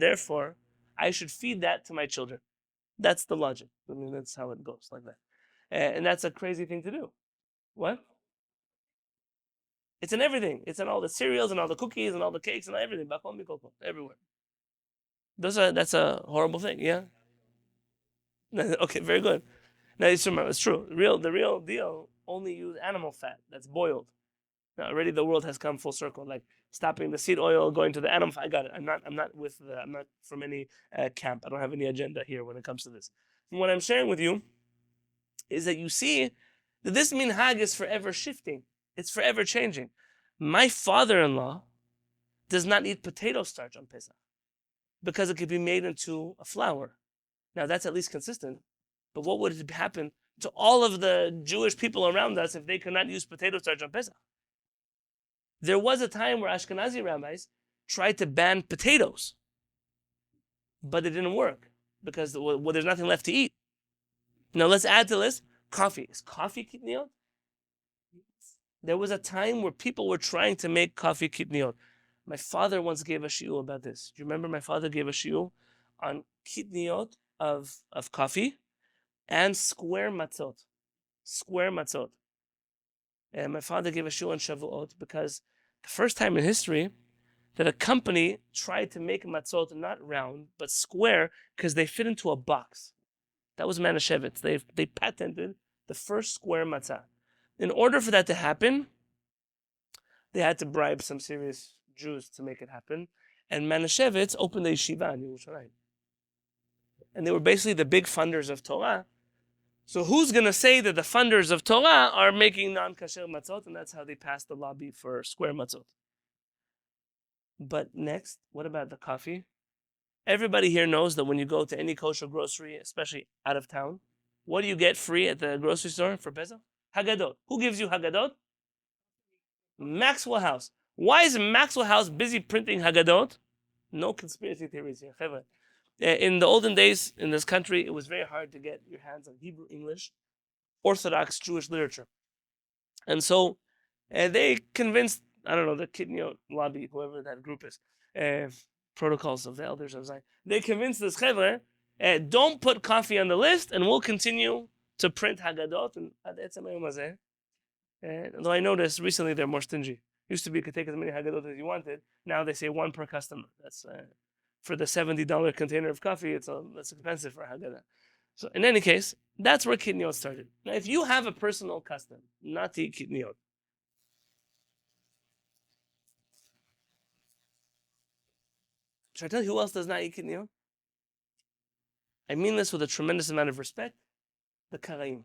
I should feed that to my children. That's the logic. I mean, that's how it goes, like that. And that's a crazy thing to do. What? It's in everything. It's in all the cereals and all the cookies and all the cakes and everything. Everywhere. That's a horrible thing, yeah? Okay, very good. Now, it's true. The real deal only use animal fat that's boiled. Now, already the world has come full circle, like stopping the seed oil, going to the animal fat. I got it. I'm not from any camp. I don't have any agenda here when it comes to this. And what I'm sharing with you is that you see that this minhag is forever shifting. It's forever changing. My father-in-law does not eat potato starch on Pesach because it could be made into a flour. Now, that's at least consistent. But what would happen to all of the Jewish people around us if they could not use potato starch on Pesach? There was a time where Ashkenazi rabbis tried to ban potatoes, but it didn't work because there's nothing left to eat. Now, let's add to this coffee. Is coffee kitniyot? There was a time where people were trying to make coffee kitniyot. My father once gave a shiur about this. Do you remember my father gave a shiur on kitniyot of coffee and square matzot? Square matzot. And my father gave a shiur on Shavuot because the first time in history that a company tried to make matzot not round but square because they fit into a box. That was Manischewitz. They patented the first square matzah. In order for that to happen, they had to bribe some serious Jews to make it happen. And Manischewitz opened a yeshiva in Yerushalayim. And they were basically the big funders of Torah. So who's going to say that the funders of Torah are making non-kasher matzot? And that's how they passed the lobby for square matzot. But next, what about the coffee? Everybody here knows that when you go to any kosher grocery, especially out of town, what do you get free at the grocery store for Pesach? Haggadot. Who gives you Haggadot? Maxwell House. Why is Maxwell House busy printing Haggadot? No conspiracy theories here. In the olden days in this country, it was very hard to get your hands on Hebrew, English, Orthodox Jewish literature. And so they convinced, I don't know, the Kitniyot lobby, whoever that group is, protocols of the elders of Zion, they convinced this chevre, don't put coffee on the list and we'll continue to print Haggadot. And though I noticed recently they're more stingy. Used to be you could take as many Haggadot as you wanted. Now they say 1 per customer. That's for the $70 container of coffee. That's expensive for Haggadah. So in any case, that's where kitniyot started. Now, if you have a personal custom not to eat kitniyot, should I tell you who else does not eat kitniyot? I mean this with a tremendous amount of respect. The Karaim.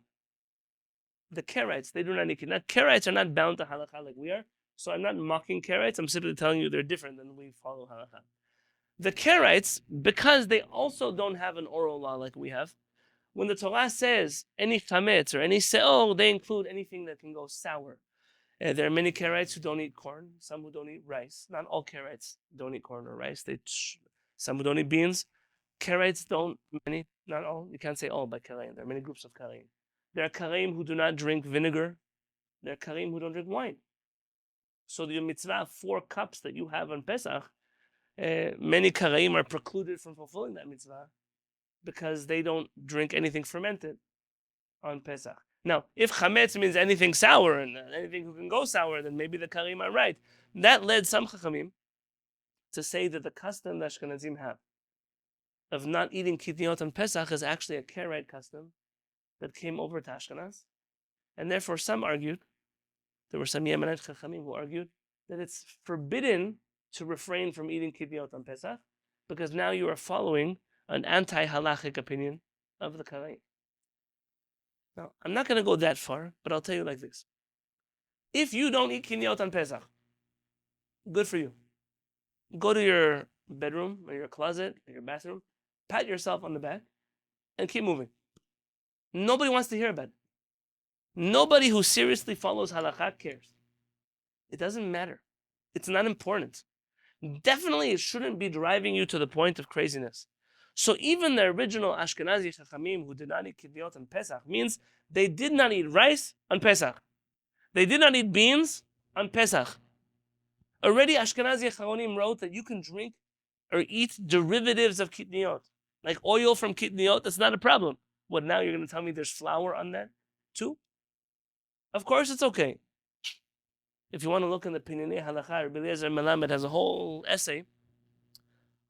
The Karaites, they do not need Now, Karaites are not bound to halakha like we are. So I'm not mocking Karaites. I'm simply telling you they're different than we follow halakha. The Karaites, because they also don't have an oral law like we have, when the Torah says any chametz or any se'or, they include anything that can go sour. There are many Karaites who don't eat corn, some who don't eat rice. Not all Karaites don't eat corn or rice. Some who don't eat beans. Karaites don't, many, not all. You can't say all by Karaim. There are many groups of Karaim. There are Karaim who do not drink vinegar. There are Karaim who don't drink wine. So the mitzvah, 4 cups that you have on Pesach, many Karaim are precluded from fulfilling that mitzvah because they don't drink anything fermented on Pesach. Now, if chametz means anything sour and anything who can go sour, then maybe the Karaim are right. That led some Chachamim to say that the custom that Ashkenazim have of not eating kitniot on Pesach is actually a Karaite custom that came over to Ashkenaz. And therefore some argued, there were some Yemenite Chachamim who argued that it's forbidden to refrain from eating kitniot on Pesach because now you are following an anti-halachic opinion of the Karaim. Now, I'm not going to go that far, but I'll tell you like this. If you don't eat kitniot on Pesach, good for you. Go to your bedroom or your closet or your bathroom, pat yourself on the back, and keep moving. Nobody wants to hear about it. Nobody who seriously follows halakha cares. It doesn't matter. It's not important. Definitely it shouldn't be driving you to the point of craziness. So even the original Ashkenazi Chachamim who did not eat kitniot on Pesach means they did not eat rice on Pesach. They did not eat beans on Pesach. Already Ashkenazi Chachamim wrote that you can drink or eat derivatives of kitniot. Like oil from kitniot, that's not a problem. What, now you're going to tell me there's flour on that too? Of course it's okay. If you want to look in the Pinyanei Halakha, Rabbi Eliezer Melamed has a whole essay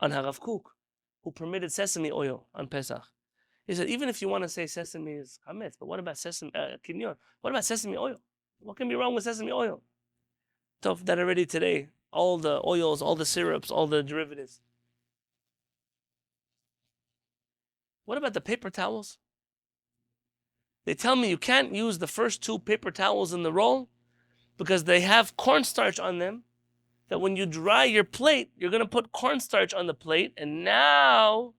on Harav Kook, who permitted sesame oil on Pesach. He said, even if you want to say sesame is chametz, but what about sesame kinyon? What about sesame oil? What can be wrong with sesame oil? Tough that already today, all the oils, all the syrups, all the derivatives. What about the paper towels? They tell me you can't use the first 2 paper towels in the roll because they have cornstarch on them, that when you dry your plate, you're going to put cornstarch on the plate, and now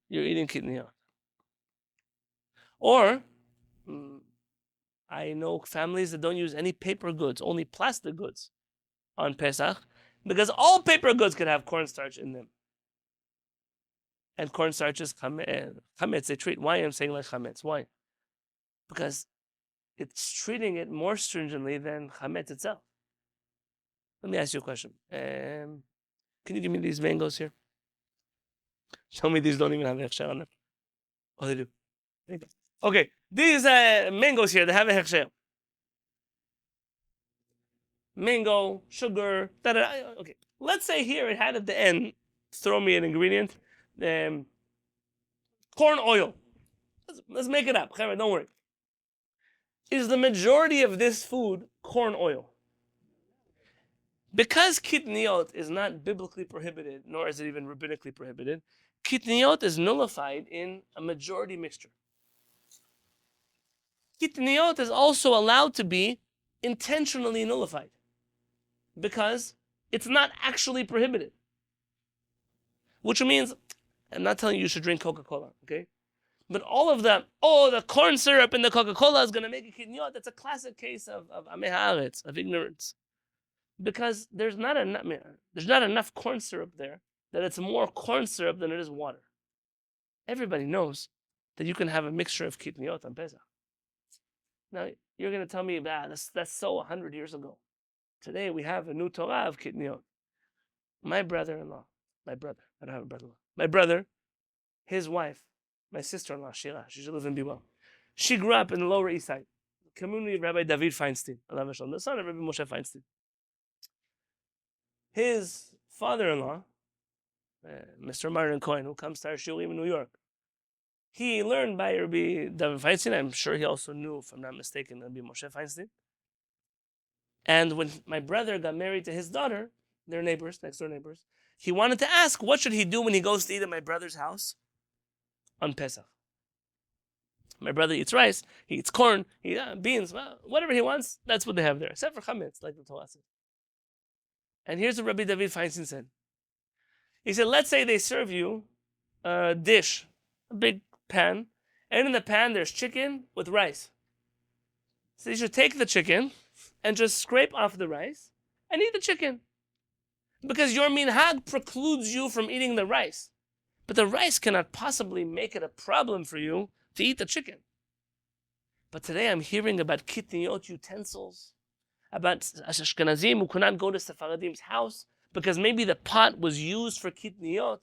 you're eating kitniot. Or, I know families that don't use any paper goods, only plastic goods on Pesach, because all paper goods could have cornstarch in them. And cornstarch is chametz, they treat. Why I'm saying like chametz? Why? Because it's treating it more stringently than chametz itself. Let me ask you a question. Can you give me these mangoes here? Show me these don't even have hechsher on them. Oh, they do. Okay, these mangoes here, they have a hechsher. Mango, sugar, da-da. Okay, let's say here it had at the end, throw me an ingredient, corn oil. Let's make it up. Don't worry. Is the majority of this food corn oil? Because kitniot is not biblically prohibited, nor is it even rabbinically prohibited, kitniot is nullified in a majority mixture. Kitniot is also allowed to be intentionally nullified because it's not actually prohibited. Which means, I'm not telling you should drink Coca-Cola, okay? But all of them, the corn syrup in the Coca-Cola is going to make a kitniot. That's a classic case of amei haaretz, of ignorance. Because there's not enough corn syrup there that it's more corn syrup than it is water. Everybody knows that you can have a mixture of kitniot on Pesach. Now, you're going to tell me, that's so 100 years ago. Today we have a new Torah of kitniot. My brother-in-law, I don't have a brother-in-law. My brother, his wife, my sister-in-law, Shira, she lives in Biwa. She grew up in the Lower East Side, the community of Rabbi David Feinstein, the son of Rabbi Moshe Feinstein. His father-in-law, Mr. Martin Cohen, who comes to our shiurim in New York, he learned by Rabbi David Feinstein. I'm sure he also knew, if I'm not mistaken, Rabbi Moshe Feinstein. And when my brother got married to his daughter, they're neighbors, next door neighbors, he wanted to ask, what should he do when he goes to eat at my brother's house on Pesach? My brother eats rice, he eats corn, he beans, well, whatever he wants, that's what they have there, except for chametz, like the Torah says. And here's what Rabbi David Feinstein said. He said, let's say they serve you a dish, a big pan, and in the pan there's chicken with rice. So you should take the chicken and just scrape off the rice and eat the chicken. Because your minhag precludes you from eating the rice. But the rice cannot possibly make it a problem for you to eat the chicken. But today I'm hearing about kitniot utensils, about Ashkenazim who could not go to Sepharadim's house because maybe the pot was used for kitniot.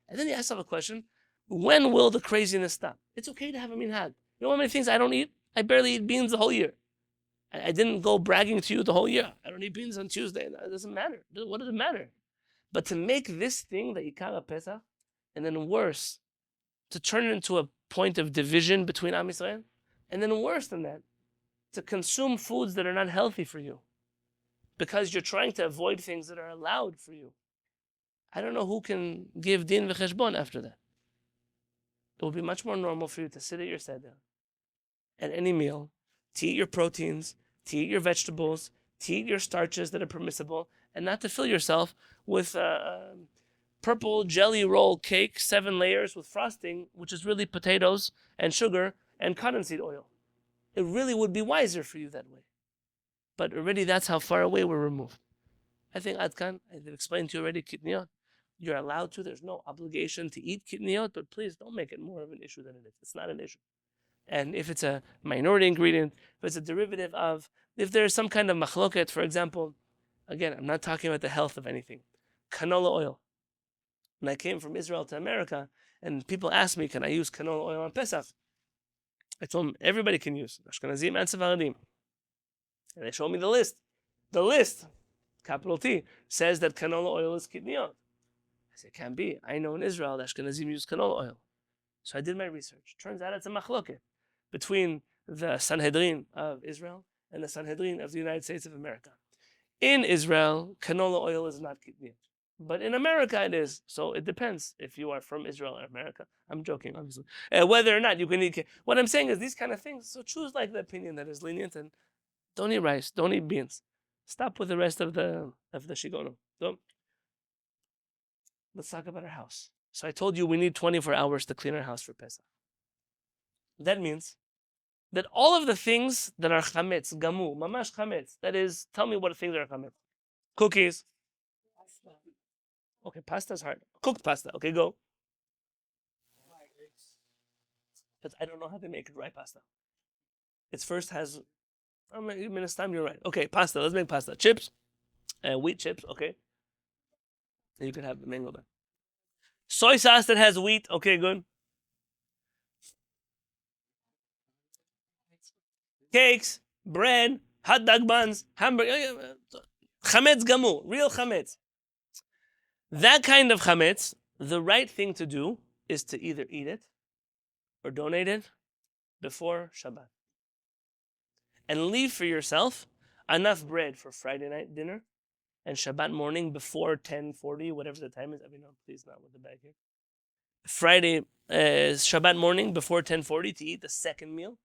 And then you ask yourself a question, when will the craziness stop? It's okay to have a minhag. You know how many things I don't eat? I barely eat beans the whole year. I didn't go bragging to you the whole year. I don't eat beans on Tuesday. It doesn't matter. What does it matter? But to make this thing, the Ikar Pesach, and then worse, to turn it into a point of division between Am Yisrael, and then worse than that, to consume foods that are not healthy for you, because you're trying to avoid things that are allowed for you. I don't know who can give din v'cheshbon after that. It will be much more normal for you to sit at your seder at any meal, to eat your proteins, to eat your vegetables, to eat your starches that are permissible, and not to fill yourself with purple jelly roll cake, 7 layers with frosting, which is really potatoes and sugar and cottonseed oil. It really would be wiser for you that way. But already that's how far away we're removed. I think Adkan, I've explained to you already, kitniot. You're allowed to, there's no obligation to eat kitniot, but please don't make it more of an issue than it is. It's not an issue. And if it's a minority ingredient, if it's a derivative of, if there's some kind of machloket, for example, again, I'm not talking about the health of anything. Canola oil. When I came from Israel to America, and people asked me, can I use canola oil on Pesach? I told them, everybody can use Ashkenazim and Sephardim. And they showed me the list. The list, capital T, says that canola oil is kitniot. I said, it can't be. I know in Israel that Ashkenazim use canola oil. So I did my research. Turns out it's a machloket between the Sanhedrin of Israel and the Sanhedrin of the United States of America. In Israel, canola oil is not kitniot. But in America it is. So it depends if you are from Israel or America. I'm joking, obviously. Whether or not you can eat. What I'm saying is these kind of things. So choose like the opinion that is lenient and don't eat rice, don't eat beans. Stop with the rest of the shigono. So let's talk about our house. So I told you we need 24 hours to clean our house for Pesach. That means that all of the things that are chametz, gamu, mamash chametz, that is, tell me what things are chametz. Cookies. Okay, pasta's hard. Cooked pasta. Okay, go. Because I don't know how they make it dry pasta. It first has, minutes time, you're right. Okay, pasta. Let's make pasta. Chips. Wheat chips. Okay. And you can have the mango bun. Soy sauce that has wheat. Okay, good. Cakes, bread, hot dog buns, hamburger. Chametz gamu. Real chametz. That kind of chametz, the right thing to do is to either eat it or donate it before Shabbat. And leave for yourself enough bread for Friday night dinner and Shabbat morning before 10:40, whatever the time is. I mean, no, please not with the bag here. Friday, Shabbat morning before 10:40 to eat the second meal.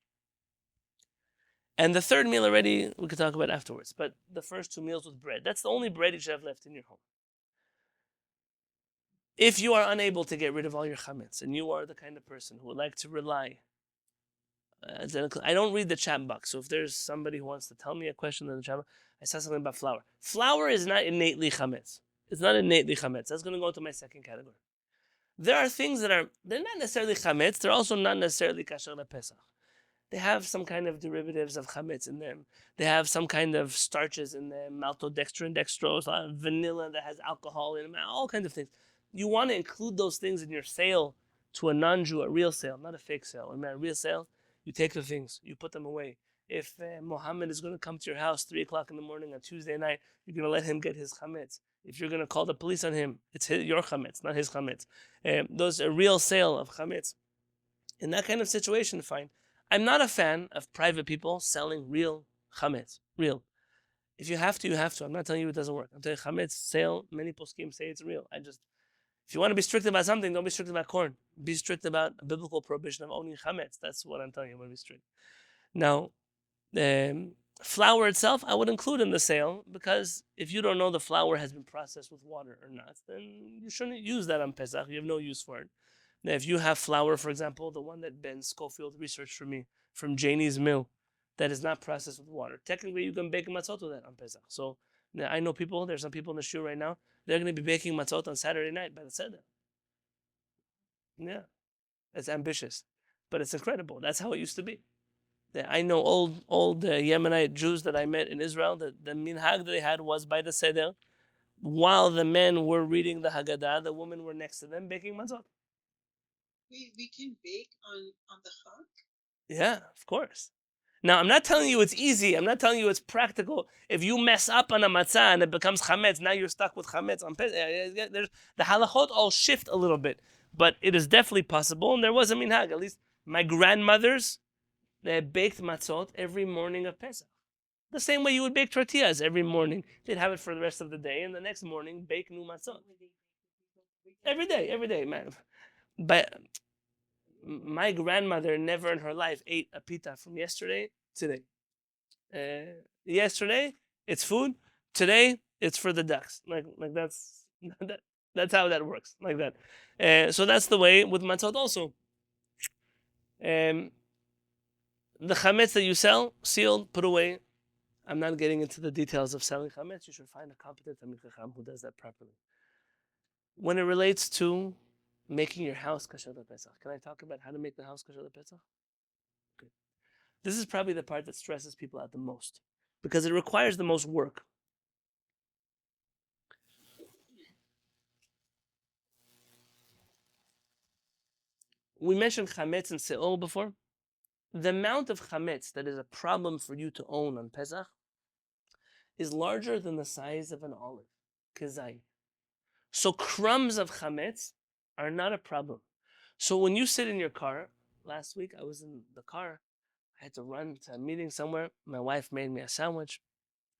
And the third meal already, we could talk about afterwards. But the first 2 meals with bread. That's the only bread you should have left in your home. If you are unable to get rid of all your chametz, and you are the kind of person who would like to rely, I don't read the chat box, so if there's somebody who wants to tell me a question in the chat box, I said something about flour. Flour is not innately chametz. It's not innately chametz. That's going to go into my second category. There are things that they're not necessarily chametz, they're also not necessarily kasher lePesach. They have some kind of derivatives of chametz in them. They have some kind of starches in them, maltodextrin, dextrose, vanilla that has alcohol in them, all kinds of things. You want to include those things in your sale to a non-Jew, a real sale, not a fake sale. Or a real sale, you take the things, you put them away. If Mohammed is going to come to your house 3 o'clock in the morning on Tuesday night, you're going to let him get his chametz. If you're going to call the police on him, it's your chametz, not his chametz. Those are a real sale of chametz. In that kind of situation, fine. I'm not a fan of private people selling real chametz. Real. If you have to, you have to. I'm not telling you it doesn't work. I'm telling you chametz sale, many poskim say it's real. If you want to be strict about something, don't be strict about corn. Be strict about a biblical prohibition of owning chametz. That's what I'm telling you. I'm going to be strict. Now, flour itself, I would include in the sale because if you don't know the flour has been processed with water or not, then you shouldn't use that on Pesach. You have no use for it. Now, if you have flour, for example, the one that Ben Schofield researched for me from Janie's Mill, that is not processed with water, technically you can bake matzot with that on Pesach. So now, I know people, there's some people in the shoe right now, they're going to be baking matzot on Saturday night by the Seder. Yeah, it's ambitious, but it's incredible. That's how it used to be. I know old Yemenite Jews that I met in Israel. The minhag that they had was by the Seder, while the men were reading the Haggadah, the women were next to them baking matzot. We can bake on the Chag? Yeah, of course. Now, I'm not telling you it's easy. I'm not telling you it's practical. If you mess up on a matzah and it becomes chametz, now you're stuck with chametz. The halachot all shift a little bit, but it is definitely possible. And there was a minhag. At least my grandmothers, they baked matzot every morning of Pesach. The same way you would bake tortillas every morning. They'd have it for the rest of the day, and the next morning bake new matzot. Every day, man. But my grandmother never in her life ate a pita from yesterday, today. Yesterday, it's food. Today, it's for the ducks. Like that's how that works. Like that. So that's the way with matzot also. The chametz that you sell, sealed, put away. I'm not getting into the details of selling chametz. You should find a competent Talmid Chacham who does that properly. When it relates to making your house kasher Pesach, can I talk about how to make the house kasher Pesach? Okay. This is probably the part that stresses people out the most because it requires the most work. We mentioned chametz and se'ol before. The amount of chametz that is a problem for you to own on Pesach is larger than the size of an olive, kezai. So crumbs of chametz are not a problem. So when you sit in your car, last week I was in the car, I had to run to a meeting somewhere. My wife made me a sandwich.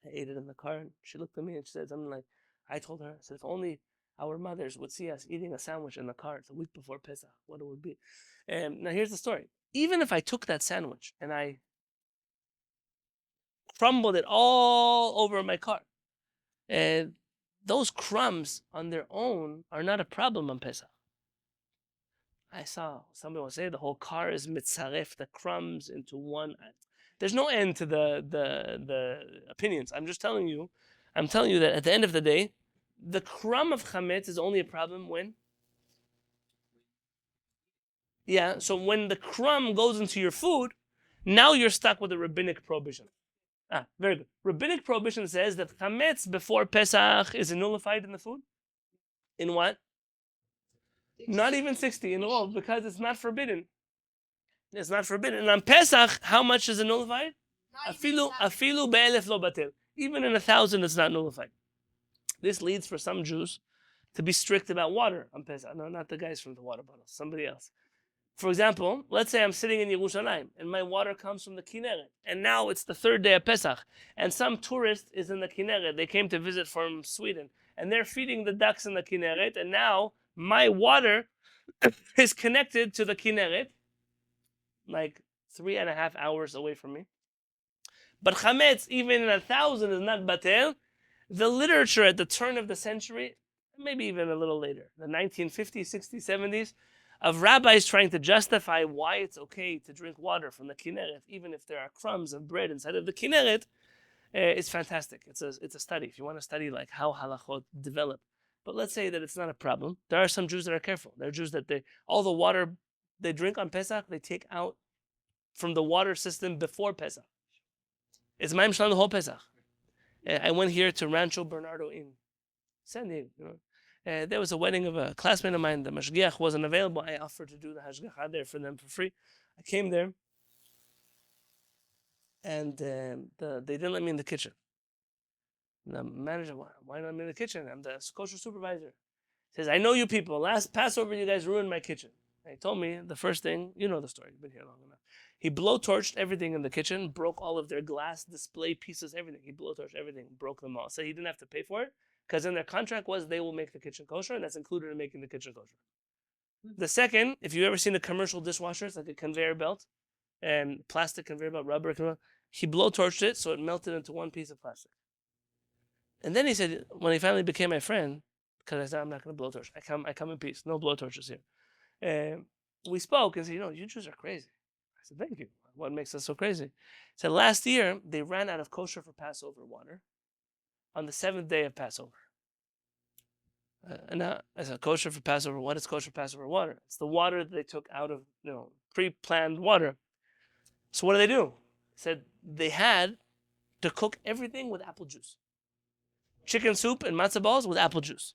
I ate it in the car. And she looked at me and she said something like, I told her, I said, if only our mothers would see us eating a sandwich in the car the week before Pesach, what it would be. And now here's the story. Even if I took that sandwich and I crumbled it all over my car, and those crumbs on their own are not a problem on Pesach. I saw somebody will say the whole car is mitzaref, the crumbs into one. There's no end to the opinions. I'm telling you that at the end of the day, the crumb of chametz is only a problem when. Yeah, so when the crumb goes into your food, now you're stuck with a rabbinic prohibition. Very good. Rabbinic prohibition says that chametz before Pesach is nullified in the food. In what? 60. Not even 60 in all, because it's not forbidden. It's not forbidden. And on Pesach, how much is it nullified? Afilu be'elef lo batel. Even in 1,000, it's not nullified. This leads for some Jews to be strict about water on Pesach. No, not the guys from the water bottle. Somebody else. For example, let's say I'm sitting in Yerushalayim and my water comes from the Kinneret, and now it's the third day of Pesach, and some tourist is in the Kinneret. They came to visit from Sweden, and they're feeding the ducks in the Kinneret, and now my water is connected to the Kinneret, like 3.5 hours away from me. But chametz, even in 1,000, is not batel. The literature at the turn of the century, maybe even a little later, the 1950s, 60s, 70s, of rabbis trying to justify why it's okay to drink water from the Kinneret, even if there are crumbs of bread inside of the Kinneret, is fantastic. It's a study. If you want to study like how halachot develop. But let's say that it's not a problem. There are some Jews that are careful. There are Jews that all the water they drink on Pesach, they take out from the water system before Pesach. It's Mayim Shalom the whole Pesach. I went here to Rancho Bernardo in San Diego. There was a wedding of a classmate of mine. The mashgiach wasn't available. I offered to do the hashgacha there for them for free. I came there, and they didn't let me in the kitchen. The manager, why not let me in the kitchen? I'm the kosher supervisor. He says, I know you people. Last Passover, you guys ruined my kitchen. He told me the first thing, you know the story, you've been here long enough. He blowtorched everything in the kitchen, broke all of their glass display pieces, everything. He blowtorched everything, broke them all. So he didn't have to pay for it because in their contract was they will make the kitchen kosher, and that's included in making the kitchen kosher. The second, if you've ever seen a commercial dishwasher, it's like a conveyor belt, and plastic conveyor belt, rubber, he blowtorched it so it melted into one piece of plastic. And then he said, when he finally became my friend, because I said, I'm not going to blowtorch. I come in peace. No blowtorches here. We spoke and said, you Jews are crazy. I said, thank you. What makes us so crazy? He said, last year, they ran out of kosher for Passover water on the 7th day of Passover. And now, I said, kosher for Passover, what is kosher Passover water? It's the water that they took out of, pre-planned water. So what do? He said they had to cook everything with apple juice. Chicken soup and matzah balls with apple juice.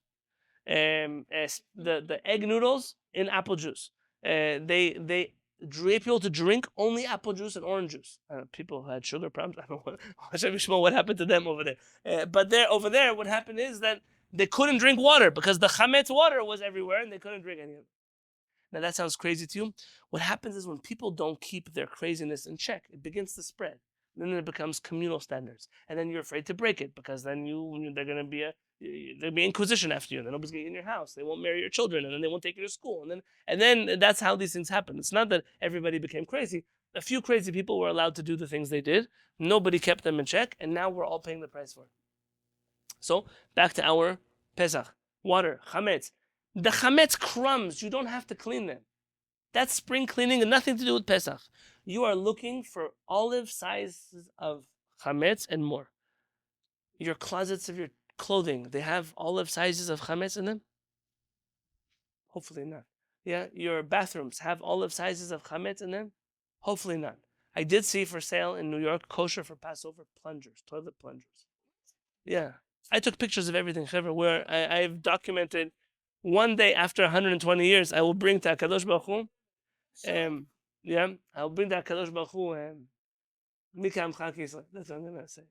The egg noodles in apple juice. They people to drink only apple juice and orange juice. People who had sugar problems. I don't know what happened to them over there. But over there, what happened is that they couldn't drink water because the chametz water was everywhere and they couldn't drink any of it. Now that sounds crazy to you. What happens is when people don't keep their craziness in check, it begins to spread. Then it becomes communal standards, and then you're afraid to break it because then there'll be inquisition after you. And then nobody's getting in your house. They won't marry your children, and then they won't take you to school. And then that's how these things happen. It's not that everybody became crazy. A few crazy people were allowed to do the things they did. Nobody kept them in check, and now we're all paying the price for it. So back to our Pesach, water, chametz. The chametz crumbs, you don't have to clean them. That's spring cleaning and nothing to do with Pesach. You are looking for olive sizes of chametz and more. Your closets of your clothing, they have olive sizes of chametz in them? Hopefully not. Yeah, your bathrooms have olive sizes of chametz in them? Hopefully not. I did see for sale in New York kosher for Passover plungers, toilet plungers. Yeah. I took pictures of everything, where I've documented one day after 120 years, I will bring to HaKadosh Baruch Hu. I'll bring to HaKadosh Baruch Hu. Mikam Chak Yisrael. That's what I'm going to say.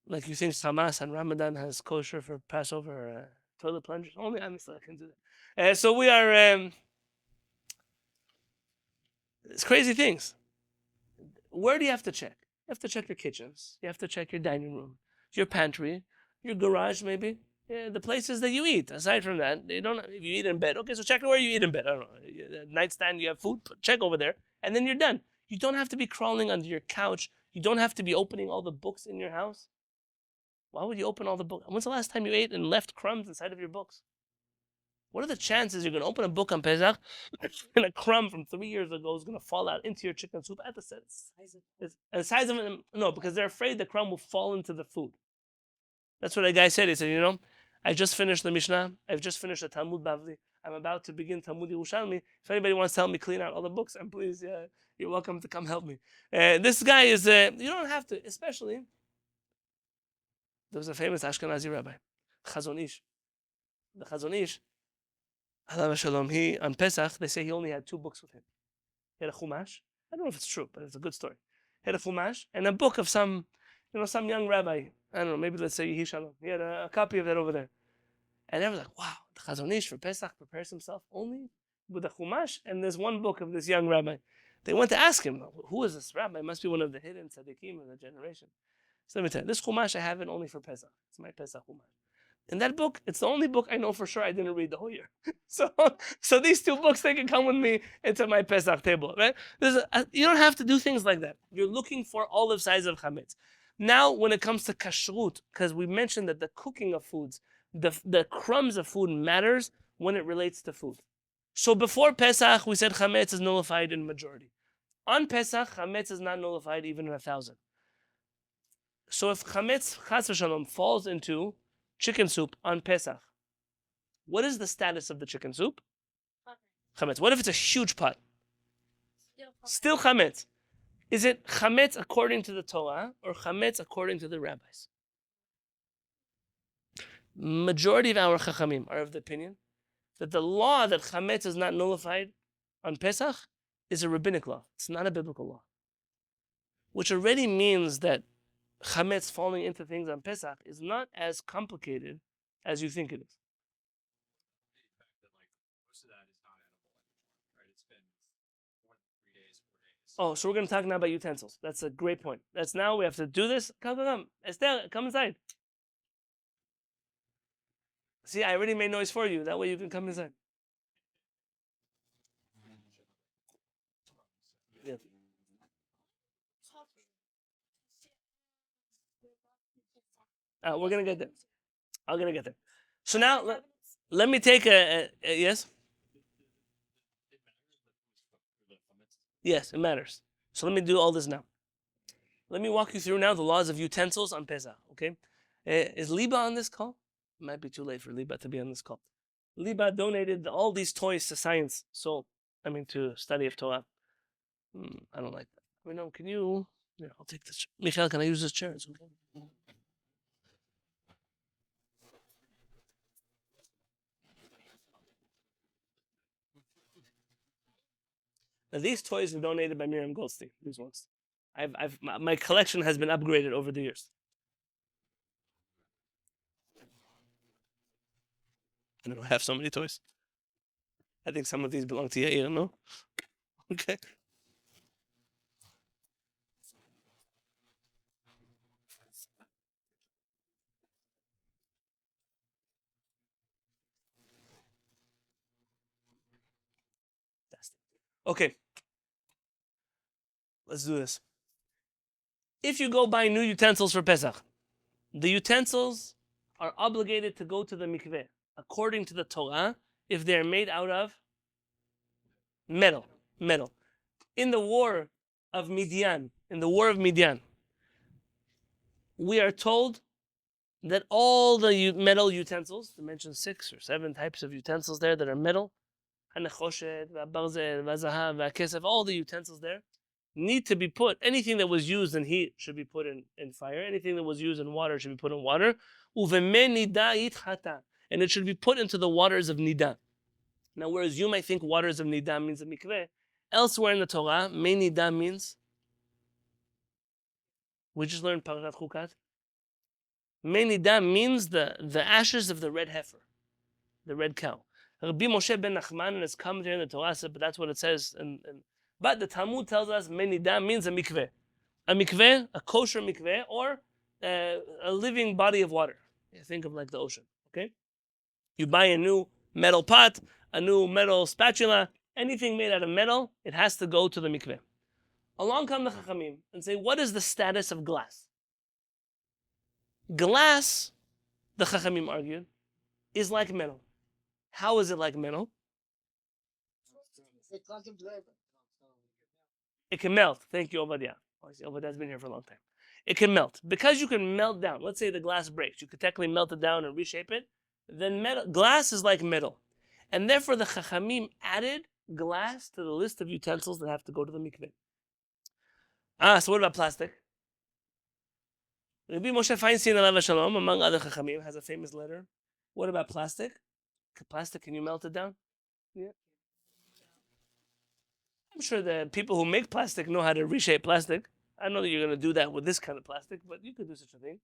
Like you think Hamas and Ramadan has kosher for Passover toilet plungers? Only Am Yisrael can do that. So we are... it's crazy things. Where do you have to check? You have to check your kitchens. You have to check your dining room, your pantry, your garage maybe. Yeah, the places that you eat. Aside from that, if you eat in bed. Okay, so check where you eat in bed. I don't know. Nightstand, you have food, check over there. And then you're done. You don't have to be crawling under your couch. You don't have to be opening all the books in your house. Why would you open all the books? When's the last time you ate and left crumbs inside of your books? What are the chances you're going to open a book on Pesach and a crumb from 3 years ago is going to fall out into your chicken soup at the size of it? No, because they're afraid the crumb will fall into the food. That's what a guy said. He said, I just finished the Mishnah. I've just finished the Talmud Bavli. I'm about to begin Talmud Yerushalmi. If anybody wants to help me clean out all the books, and please, you're welcome to come help me. This guy is, you don't have to, especially, there was a famous Ashkenazi rabbi, Chazon Ish. The Chazon Ish, Alav Shalom, on Pesach, they say he only had 2 books with him. He had a Chumash. I don't know if it's true, but it's a good story. He had a Chumash and a book of some young rabbi. I don't know, maybe let's say Yehi Shalom. He had a copy of that over there. And everyone's like, wow, the Chazon Ish for Pesach prepares himself only with a Chumash and there's one book of this young rabbi. They went to ask him, who is this rabbi? It must be one of the hidden tzaddikim of the generation. So let me tell you, this Chumash I have it only for Pesach. It's my Pesach Chumash. In that book, it's the only book I know for sure I didn't read the whole year. So these 2 books, they can come with me into my Pesach table, right? You don't have to do things like that. You're looking for olive size of chametz. Now, when it comes to kashrut, because we mentioned that the cooking of foods, the crumbs of food matters when it relates to food. So before Pesach, we said chametz is nullified in majority. On Pesach, chametz is not nullified even in 1,000. So if chametz, chas v'shalom, falls into chicken soup on Pesach, what is the status of the chicken soup? Chametz. What if it's a huge pot? Still chametz. Is it chametz according to the Torah or chametz according to the rabbis? Majority of our chachamim are of the opinion that the law that chametz is not nullified on Pesach is a rabbinic law. It's not a biblical law. Which already means that chametz falling into things on Pesach is not as complicated as you think it is. The fact that most of that Oh, so we're going to talk now about utensils. That's a great point. That's now we have to do this. Come. Esther, come inside. See, I already made noise for you. That way you can come inside. Yeah. We're going to get there. I'm going to get there. So now, let me take a yes? Yes, it matters. So let me do all this now. Let me walk you through now the laws of utensils on Pesach, okay? Is Liba on this call? It might be too late for Liba to be on this call. Liba donated all these toys to science, to study of Torah. I don't like that. No, can you? Yeah, I'll take this. Michael, can I use this chair? It's okay. Now, these toys were donated by Miriam Goldstein. These ones. My collection has been upgraded over the years. I don't have so many toys. I think some of these belong to you. You don't know? Okay. Okay. Let's do this. If you go buy new utensils for Pesach, the utensils are obligated to go to the mikveh, according to the Torah, if they're made out of metal. In the war of Midian, we are told that all the metal utensils, to mention 6 or 7 types of utensils there that are metal, all the utensils there, need to be put, anything that was used in heat should be put in fire, anything that was used in water should be put in water, and it should be put into the waters of Nida. Now, whereas you might think waters of Nida means a mikveh, elsewhere in the Torah, me Nida means, we just learned Parashat Chukat, me Nida means the ashes of the red heifer, the red cow. Rabbi Moshe ben Nachman has come here in the Torah, but that's what it says. But the Talmud tells us menida means a mikveh. A mikveh, a kosher mikveh, or a living body of water. Think of like the ocean, okay? You buy a new metal pot, a new metal spatula, anything made out of metal, it has to go to the mikveh. Along come the Chachamim and say, what is the status of glass? Glass, the Chachamim argued, is like metal. How is it like metal? It can melt. Thank you, Obadiah. Obadiah's been here for a long time. It can melt. Because you can melt down, let's say the glass breaks, you could technically melt it down and reshape it, then glass is like metal. And therefore the Chachamim added glass to the list of utensils that have to go to the mikveh. So what about plastic? Rabbi Moshe Feinstein, Alav Shalom, among other Chachamim, has a famous letter. What about plastic? Plastic, can you melt it down? Yeah. I'm sure the people who make plastic know how to reshape plastic. I know that you're going to do that with this kind of plastic, but you could do such a thing.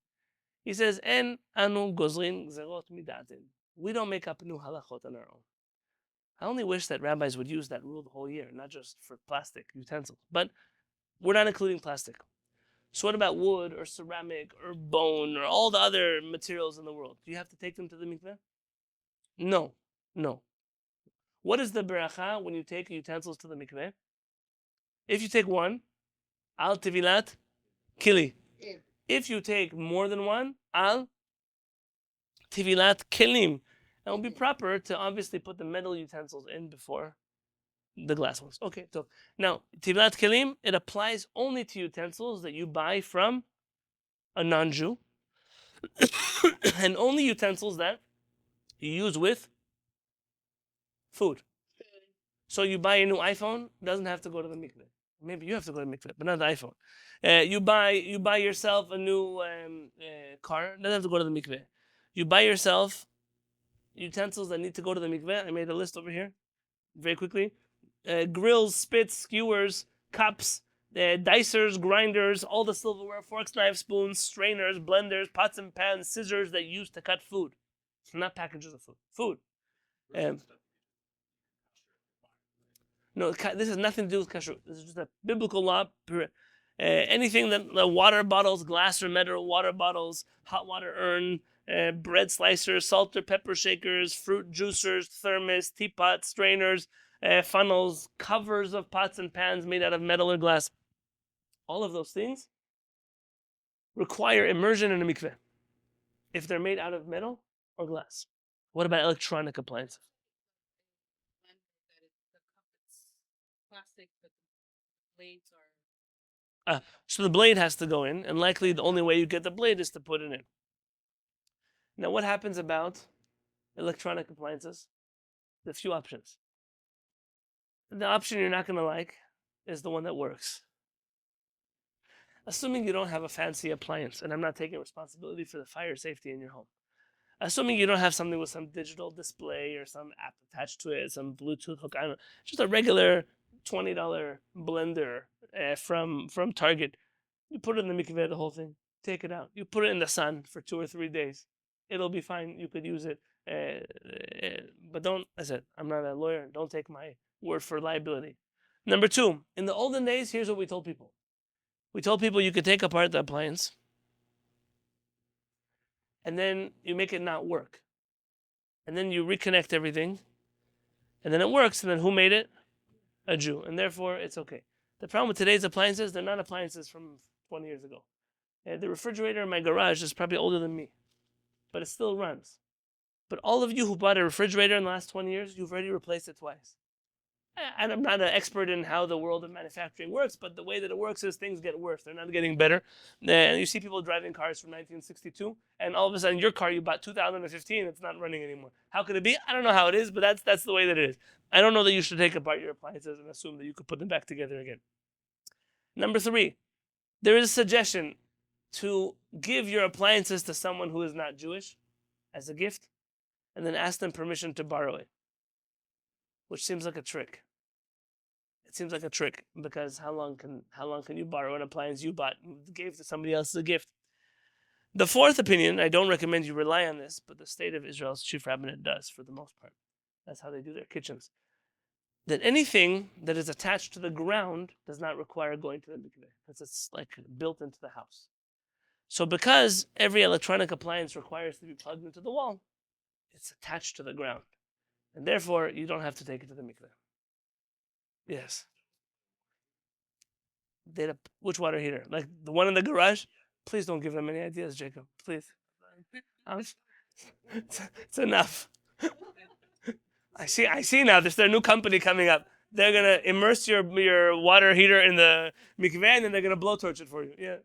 He says, "En anu gozrin gzerot midatin." We don't make up new halachot on our own. I only wish that rabbis would use that rule the whole year, not just for plastic utensils. But we're not including plastic. So what about wood or ceramic or bone or all the other materials in the world? Do you have to take them to the mikveh? No. What is the beracha when you take utensils to the mikveh? If you take one, al tivilat kili. If you take more than one, al tivilat kelim. It will be proper to obviously put the metal utensils in before the glass ones. Okay, so now tivilat kelim, it applies only to utensils that you buy from a non-Jew, and only utensils that you use with food. So you buy a new iPhone, doesn't have to go to the mikveh. Maybe you have to go to the mikveh, but not the iPhone. You buy yourself a new car, doesn't have to go to the mikveh. You buy yourself utensils that need to go to the mikveh. I made a list over here, very quickly. Grills, spits, skewers, cups, dicers, grinders, all the silverware, forks, knives, spoons, strainers, blenders, pots and pans, scissors that you use to cut food. Not packages of food. Food. No, this has nothing to do with kashrut. This is just a biblical law. Anything that the water bottles, glass or metal water bottles, hot water urn, bread slicers, salt or pepper shakers, fruit juicers, thermos, teapots, strainers, funnels, covers of pots and pans made out of metal or glass. All of those things require immersion in a mikveh if they're made out of metal or glass. What about electronic appliances? Blender that the cup is plastic, but the blades are. So the blade has to go in, and likely the only way you get the blade is to put it in. Now, what happens about electronic appliances? There's a few options. The option you're not going to like is the one that works. Assuming you don't have a fancy appliance, and I'm not taking responsibility for the fire safety in your home. Assuming you don't have something with some digital display or some app attached to it, some Bluetooth hook, I don't know, just a regular $20 blender from Target. You put it in the mikveh, the whole thing. Take it out. You put it in the sun for 2 or 3 days. It'll be fine. You could use it. But don't, I said, I'm not a lawyer. Don't take my word for liability. Number 2, in the olden days, here's what we told people. We told people you could take apart the appliance and then you make it not work. And then you reconnect everything and then it works. And then who made it? A Jew. And therefore, it's okay. The problem with today's appliances, they're not appliances from 20 years ago. The refrigerator in my garage is probably older than me, but it still runs. But all of you who bought a refrigerator in the last 20 years, you've already replaced it twice. And I'm not an expert in how the world of manufacturing works, but the way that it works is things get worse. They're not getting better. And you see people driving cars from 1962, and all of a sudden your car you bought 2015, it's not running anymore. How could it be? I don't know how it is, but that's the way that it is. I don't know that you should take apart your appliances and assume that you could put them back together again. Number 3, there is a suggestion to give your appliances to someone who is not Jewish as a gift, and then ask them permission to borrow it, which seems like a trick. It seems like a trick because how long can you borrow an appliance you bought and gave to somebody else as a gift? The 4th opinion, I don't recommend you rely on this, but the state of Israel's chief rabbinate does for the most part. That's how they do their kitchens. That anything that is attached to the ground does not require going to the mikveh because it's like built into the house. So because every electronic appliance requires to be plugged into the wall, it's attached to the ground. And therefore, you don't have to take it to the mikveh. Yes. Which water heater? Like the one in the garage? Please don't give them any ideas, Jacob. Please. It's enough. I see now. There's their new company coming up. They're gonna immerse your water heater in the mikveh and then they're gonna blowtorch it for you. Yeah.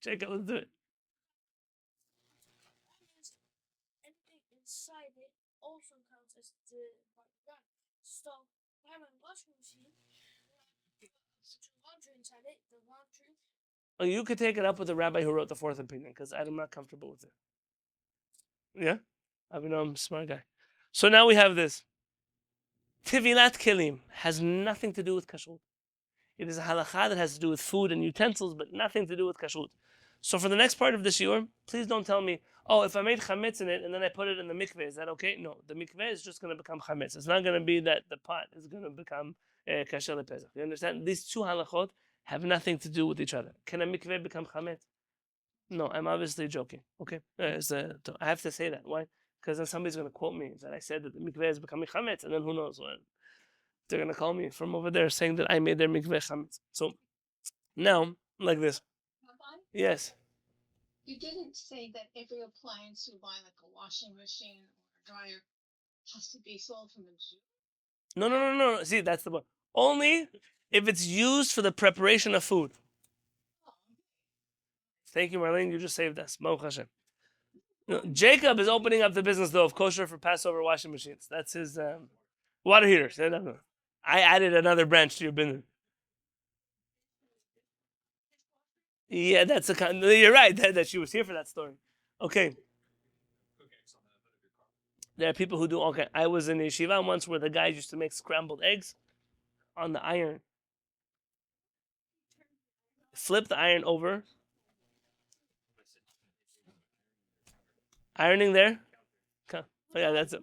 Jacob, let's do it. Anything inside it also counts as the gun. So I have a washing machine. Put laundry inside it. The laundry. Oh, you could take it up with the rabbi who wrote the 4th opinion because I'm not comfortable with it. Yeah, I'm a smart guy. So now we have this. Tivilat kelim has nothing to do with kashrut. It is a halacha that has to do with food and utensils, but nothing to do with kashrut. So for the next part of the shiur, please don't tell me, oh, if I made chametz in it and then I put it in the mikveh, is that okay? No, the mikveh is just going to become chametz. It's not going to be that the pot is going to become kasher lepesach. You understand? These 2 halachot have nothing to do with each other. Can a mikveh become chametz? No, I'm obviously joking. Okay, I have to say that. Why? Because then somebody's going to quote me that I said that the mikveh is becoming chametz, and then who knows what? They're going to call me from over there saying that I made their mikveh chametz. So now, like this. Rabbi, Yes. you didn't say that every appliance you buy, like a washing machine or a dryer, has to be sold from a Jew. No. See, that's the point. Only if it's used for the preparation of food. Oh, Thank you, Marlene. You just saved us. Baruch Hashem. Jacob is opening up the business, though, of kosher for Passover washing machines. That's his water heaters. I added another branch to your business. Yeah, that's a kind. You're right that she was here for that story. Okay. Cookies on the hood of your car. There are people who do. Okay, I was in a yeshiva once where the guys used to make scrambled eggs on the iron. Flip the iron over. Ironing there. Okay. Oh, yeah, that's it.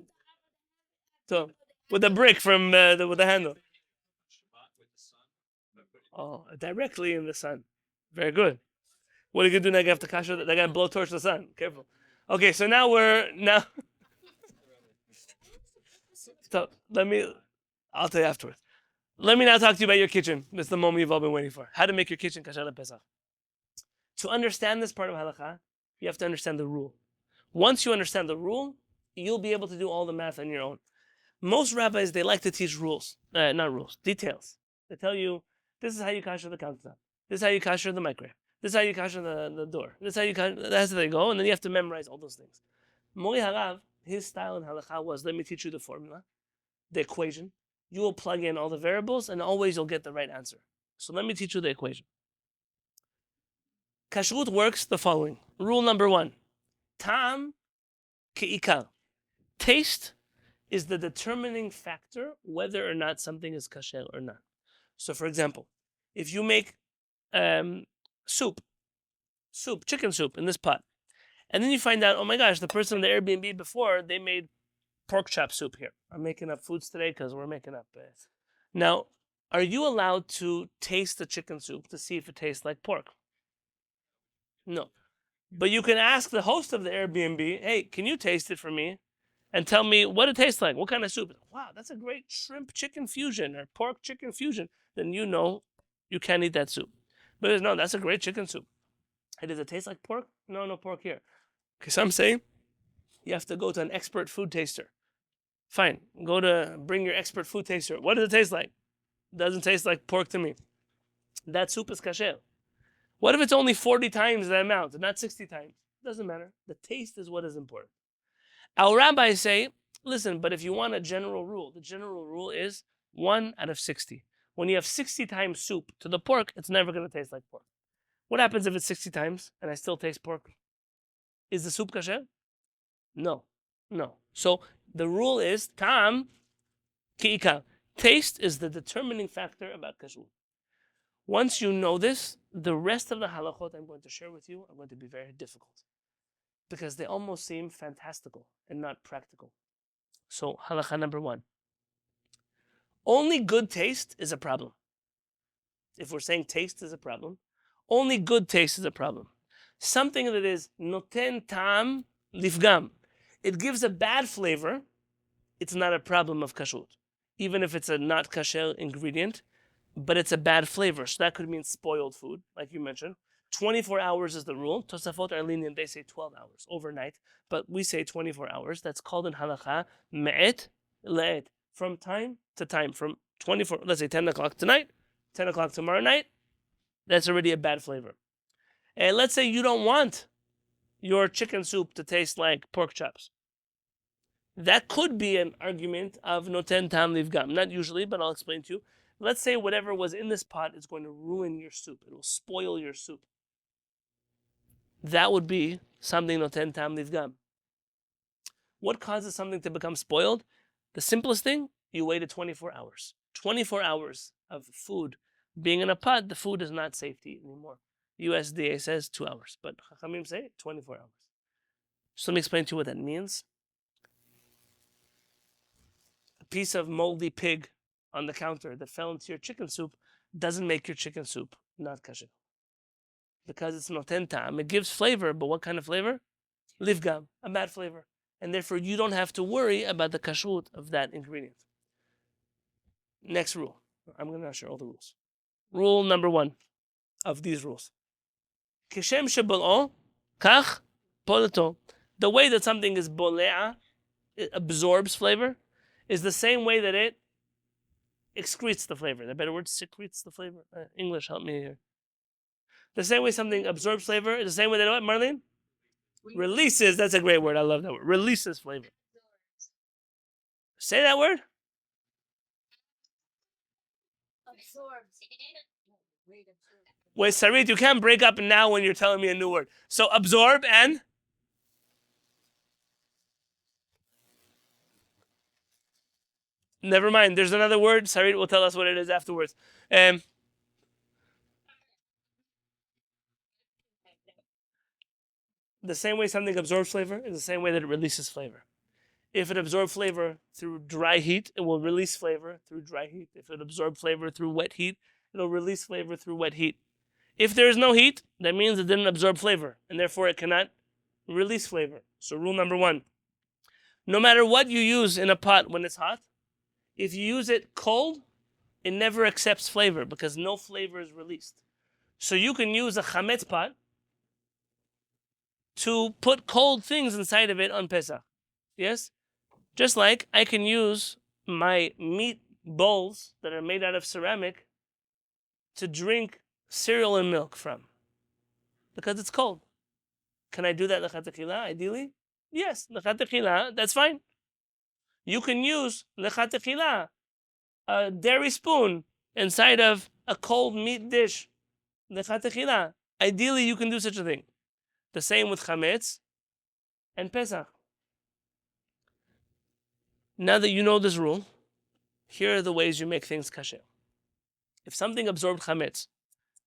So with the brick from with the handle. Shabbat with the sun. But put it- Oh, directly in the sun. Very good. What are you gonna do now? After kasha, they gotta blow torch the sun. Careful. Okay, so now we're now. So I'll tell you afterwards. Let me now talk to you about your kitchen. This is the moment you've all been waiting for. How to make your kitchen kasher Pesach. To understand this part of halakha, you have to understand the rule. Once you understand the rule, you'll be able to do all the math on your own. Most rabbis, they like to teach rules. Not rules, details. They tell you, this is how you kasher the countertop. This is how you kasher the microwave. This is how you kasher the door. This is how you kasher, that's how they go, and then you have to memorize all those things. Mori Harav, his style in halakha was, let me teach you the formula, the equation. You will plug in all the variables, and always you'll get the right answer. So let me teach you the equation. Kashrut works the following. Rule number 1. Ta'am ke'ikar. Taste is the determining factor whether or not something is kasher or not. So, for example, if you make soup, chicken soup in this pot, and then you find out, oh my gosh, the person in the Airbnb before, they made pork chop soup here. I'm making up foods today because we're making up. Now, are you allowed to taste the chicken soup to see if it tastes like pork? No. But you can ask the host of the Airbnb, hey, can you taste it for me? And tell me what it tastes like. What kind of soup? Wow, that's a great shrimp chicken fusion or pork chicken fusion. Then you know you can't eat that soup. But no, that's a great chicken soup. Hey, does it taste like pork? No pork here. Okay, so I'm saying you have to go to an expert food taster. Fine, bring your expert food taster. What does it taste like? Doesn't taste like pork to me. That soup is kasher. What if it's only 40 times the amount and not 60 times? Doesn't matter. The taste is what is important. Our rabbis say, listen, but if you want a general rule, the general rule is 1 out of 60. When you have 60 times soup to the pork, it's never going to taste like pork. What happens if it's 60 times and I still taste pork? Is the soup kasher? No. So the rule is tam ki'ikar. Taste is the determining factor about kashrut. Once you know this, the rest of the halachot I'm going to share with you are going to be very difficult because they almost seem fantastical and not practical. So halakha number 1. Only good taste is a problem. If we're saying taste is a problem, only good taste is a problem. Something that is noten tam lifgam. It gives a bad flavor. It's not a problem of kashrut. Even if it's a not kasher ingredient, but it's a bad flavor. So that could mean spoiled food, like you mentioned. 24 hours is the rule. Tosafot are lenient. They say 12 hours, overnight. But we say 24 hours. That's called in halakha me'et le'et. From time to time. From 24, let's say 10 o'clock tonight, 10 o'clock tomorrow night. That's already a bad flavor. And let's say you don't want your chicken soup to taste like pork chops. That could be an argument of noten tam livgam. Not usually, but I'll explain to you. Let's say whatever was in this pot is going to ruin your soup. It will spoil your soup. That would be something noten tam livgam. What causes something to become spoiled? The simplest thing, you waited 24 hours. 24 hours of food being in a pot, the food is not safe to eat anymore. USDA says 2 hours, but Chachamim say 24 hours. So let me explain to you what that means. A piece of moldy pig on the counter that fell into your chicken soup doesn't make your chicken soup not kasher. Because it's noten tam. It gives flavor, but what kind of flavor? Livgam, a bad flavor. And therefore you don't have to worry about the kashrut of that ingredient. Next rule. I'm going to share all the rules. Rule number 1 of these rules. Kishem shebol'o, kach poleto. The way that something is bolea, it absorbs flavor, is the same way that it excretes the flavor. The better word, secretes the flavor. English, help me here. The same way something absorbs flavor is the same way that what, Marlene? Releases. That's a great word. I love that word. Releases flavor. Say that word. Absorbs. Wait, Sarit, you can't break up now when you're telling me a new word. So absorb and? Never mind. There's another word. Sarit will tell us what it is afterwards. The same way something absorbs flavor is the same way that it releases flavor. If it absorbs flavor through dry heat, it will release flavor through dry heat. If it absorbs flavor through wet heat, it'll release flavor through wet heat. If there is no heat, that means it didn't absorb flavor, and therefore it cannot release flavor. So rule number 1, no matter what you use in a pot when it's hot, if you use it cold, it never accepts flavor because no flavor is released. So you can use a chametz pot to put cold things inside of it on Pesach. Yes? Just like I can use my meat bowls that are made out of ceramic to drink cereal and milk from because it's cold. Can I do that lechat techila ideally? Yes, lechat techila, that's fine. You can use lechat techila, a dairy spoon inside of a cold meat dish. Lechat techila. Ideally, you can do such a thing. The same with chametz and Pesach. Now that you know this rule, here are the ways you make things kasher. If something absorbed chametz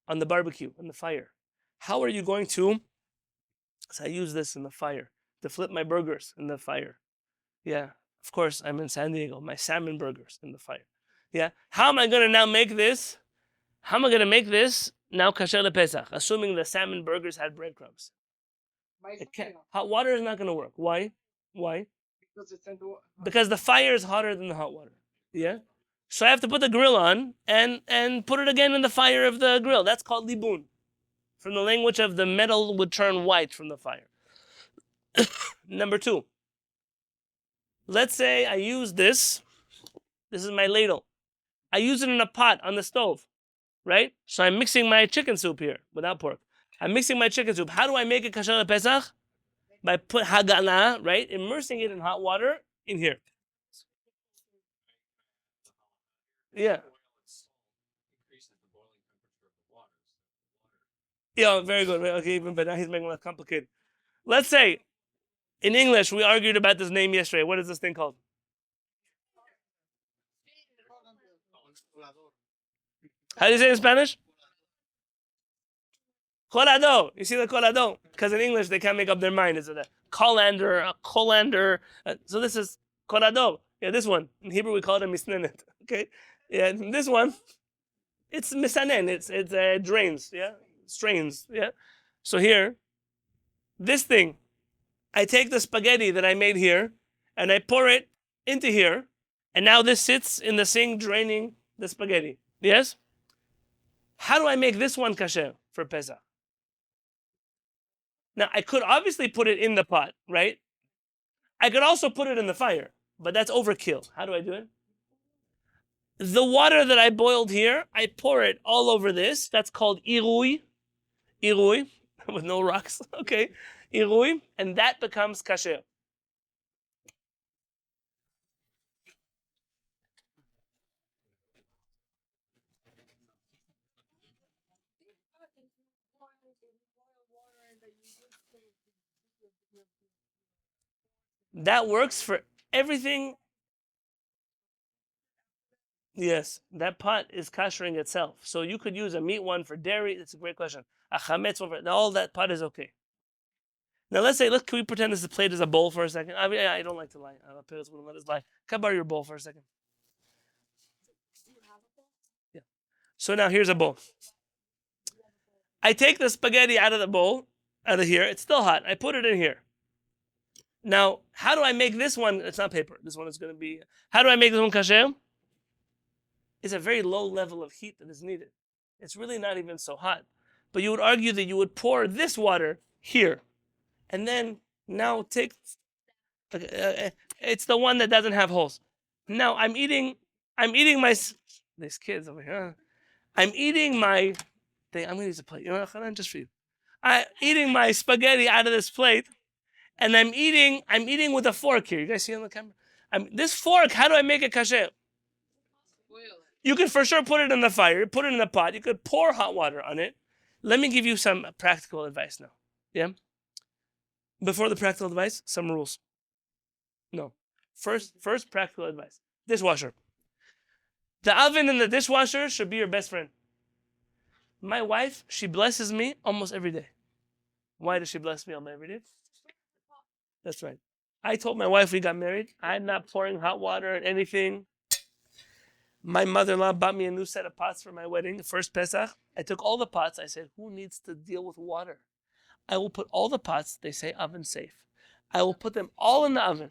on the barbecue, on the fire, how are you going to? So I use this in the fire to flip my burgers in the fire. Yeah, of course, I'm in San Diego. My salmon burgers in the fire. Yeah, how am I going to now make this? How am I going to make this now kasher lePesach? Assuming the salmon burgers had breadcrumbs. Hot water is not going to work. Why? Why? Because the fire is hotter than the hot water. Yeah. So I have to put the grill on and put it again in the fire of the grill. That's called libun. From the language of the metal would turn white from the fire. Number 2. Let's say I use this. This is my ladle. I use it in a pot on the stove, right? So I'm mixing my chicken soup here without pork. I'm mixing my chicken soup. How do I make it kasher lePesach? By put hagana, right? Immersing it in hot water in here. Yeah. Yeah, very good. Okay, even better. He's making it complicated. Let's say, in English, we argued about this name yesterday. What is this thing called? How do you say it in Spanish? Colado. You see the colado? Because in English, they can't make up their mind. Is it a colander, a colander? So this is colado. Yeah, this one. In Hebrew, we call it a misnenet. Okay? Yeah, this one, it's misanen. It's drains. Yeah? Strains. Yeah? So here, this thing, I take the spaghetti that I made here, and I pour it into here, and now this sits in the sink draining the spaghetti. Yes? How do I make this one kasher for Pesach? Now, I could obviously put it in the pot, right? I could also put it in the fire, but that's overkill. How do I do it? The water that I boiled here, I pour it all over this. That's called irui. Irui, with no rocks, okay? Irui, and that becomes kasher. That works for everything. Yes, that pot is kashering itself. So you could use a meat one for dairy. That's a great question. A chametz one for all that pot is okay. Now let's say, can we pretend this plate is a bowl for a second? I don't like to lie. Parents wouldn't let us lie. Can I borrow your bowl for a second? Yeah. So now here's a bowl. I take the spaghetti out of the bowl, out of here. It's still hot. I put it in here. Now, how do I make this one? It's not paper. This one is going to be. How do I make this one kasher? It's a very low level of heat that is needed. It's really not even so hot. But you would argue that you would pour this water here, and then now take. It's the one that doesn't have holes. Now I'm eating my. These kids over here. I'm eating my. I'm going to use a plate. You know, just for you. I'm eating my spaghetti out of this plate. And I'm eating with a fork here. You guys see on the camera? This fork, how do I make it kasher? You can for sure put it in the fire, put it in the pot. You could pour hot water on it. Let me give you some practical advice now. Yeah? Before the practical advice, some rules. No. First practical advice. Dishwasher. The oven and the dishwasher should be your best friend. My wife, she blesses me almost every day. Why does she bless me almost every day? That's right. I told my wife we got married, I'm not pouring hot water and anything. My mother-in-law bought me a new set of pots for my wedding, the first Pesach. I took all the pots. I said, who needs to deal with water? I will put all the pots, they say oven safe. I will put them all in the oven,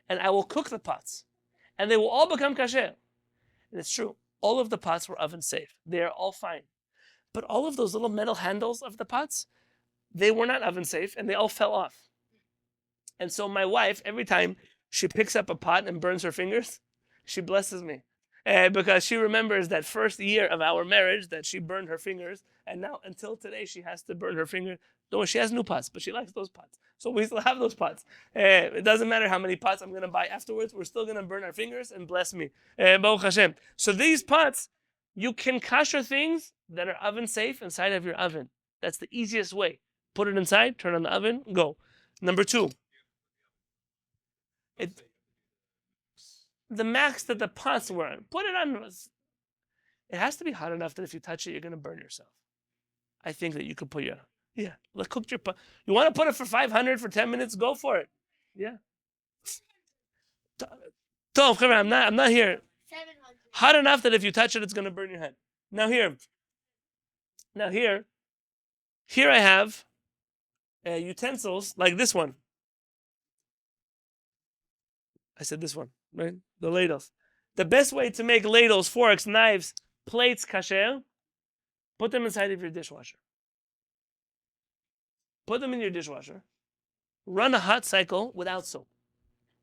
and I will cook the pots, and they will all become kasher. And it's true. All of the pots were oven safe. They are all fine. But all of those little metal handles of the pots, they were not oven safe, and they all fell off. And so my wife, every time she picks up a pot and burns her fingers, she blesses me. Because she remembers that first year of our marriage that she burned her fingers, and now until today she has to burn her fingers. No, she has new pots, but she likes those pots. So we still have those pots. It doesn't matter how many pots I'm going to buy afterwards. We're still going to burn our fingers and bless me. Baruch Hashem. So these pots, you can kasher things that are oven safe inside of your oven. That's the easiest way. Put it inside, turn on the oven, go. Number two. The max that the pots were on. Put it on. It has to be hot enough that if you touch it, you're going to burn yourself. I think that you could put your, cook your pot. You want to put it for 500 for 10 minutes? Go for it. Yeah. I'm not here. 700. Hot enough that if you touch it, it's going to burn your hand. Now here I have utensils like this one. I said this one, right? The ladles. The best way to make ladles, forks, knives, plates kasher, put them inside of your dishwasher. Put them in your dishwasher. Run a hot cycle without soap.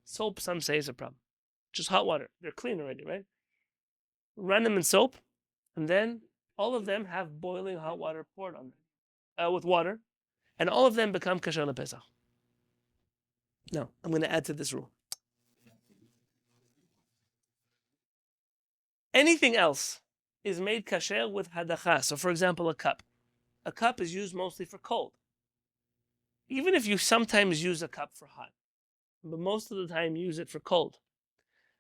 Soap, some say, is a problem. Just hot water. They're clean already, right? Run them in soap, and then all of them have boiling hot water poured on them with water, and all of them become kasher lePesach. Now, I'm going to add to this rule. Anything else is made kasher with hadacha. So, for example, a cup. A cup is used mostly for cold. Even if you sometimes use a cup for hot, but most of the time use it for cold.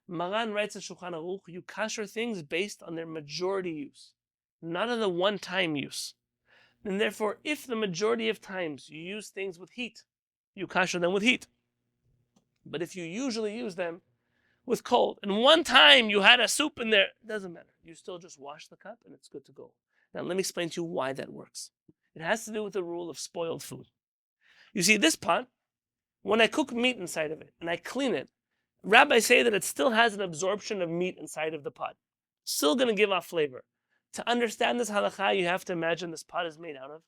Maran writes in Shulchan Aruch, you kasher things based on their majority use, not on the one-time use. And therefore, if the majority of times you use things with heat, you kasher them with heat. But if you usually use them with cold, and one time you had a soup in there, it doesn't matter. You still just wash the cup and it's good to go. Now let me explain to you why that works. It has to do with the rule of spoiled food. You see, this pot, when I cook meat inside of it and I clean it, rabbis say that it still has an absorption of meat inside of the pot. It's still going to give off flavor. To understand this halakha, you have to imagine this pot is made out of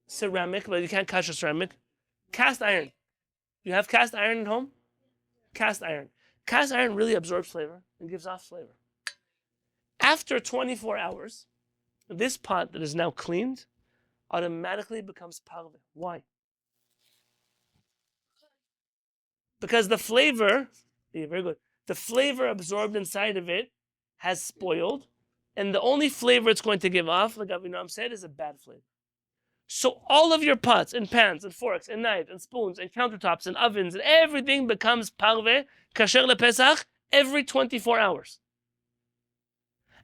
ceramic, but you can't kasher ceramic. Cast iron. You have cast iron at home? Cast iron. Cast iron really absorbs flavor and gives off flavor. After 24 hours, this pot that is now cleaned automatically becomes parve. Why? Because the flavor, very good, the flavor absorbed inside of it has spoiled, and the only flavor it's going to give off, like Avinam said, is a bad flavor. So all of your pots and pans and forks and knives and spoons and countertops and ovens and everything becomes parve, kasher lePesach, every 24 hours.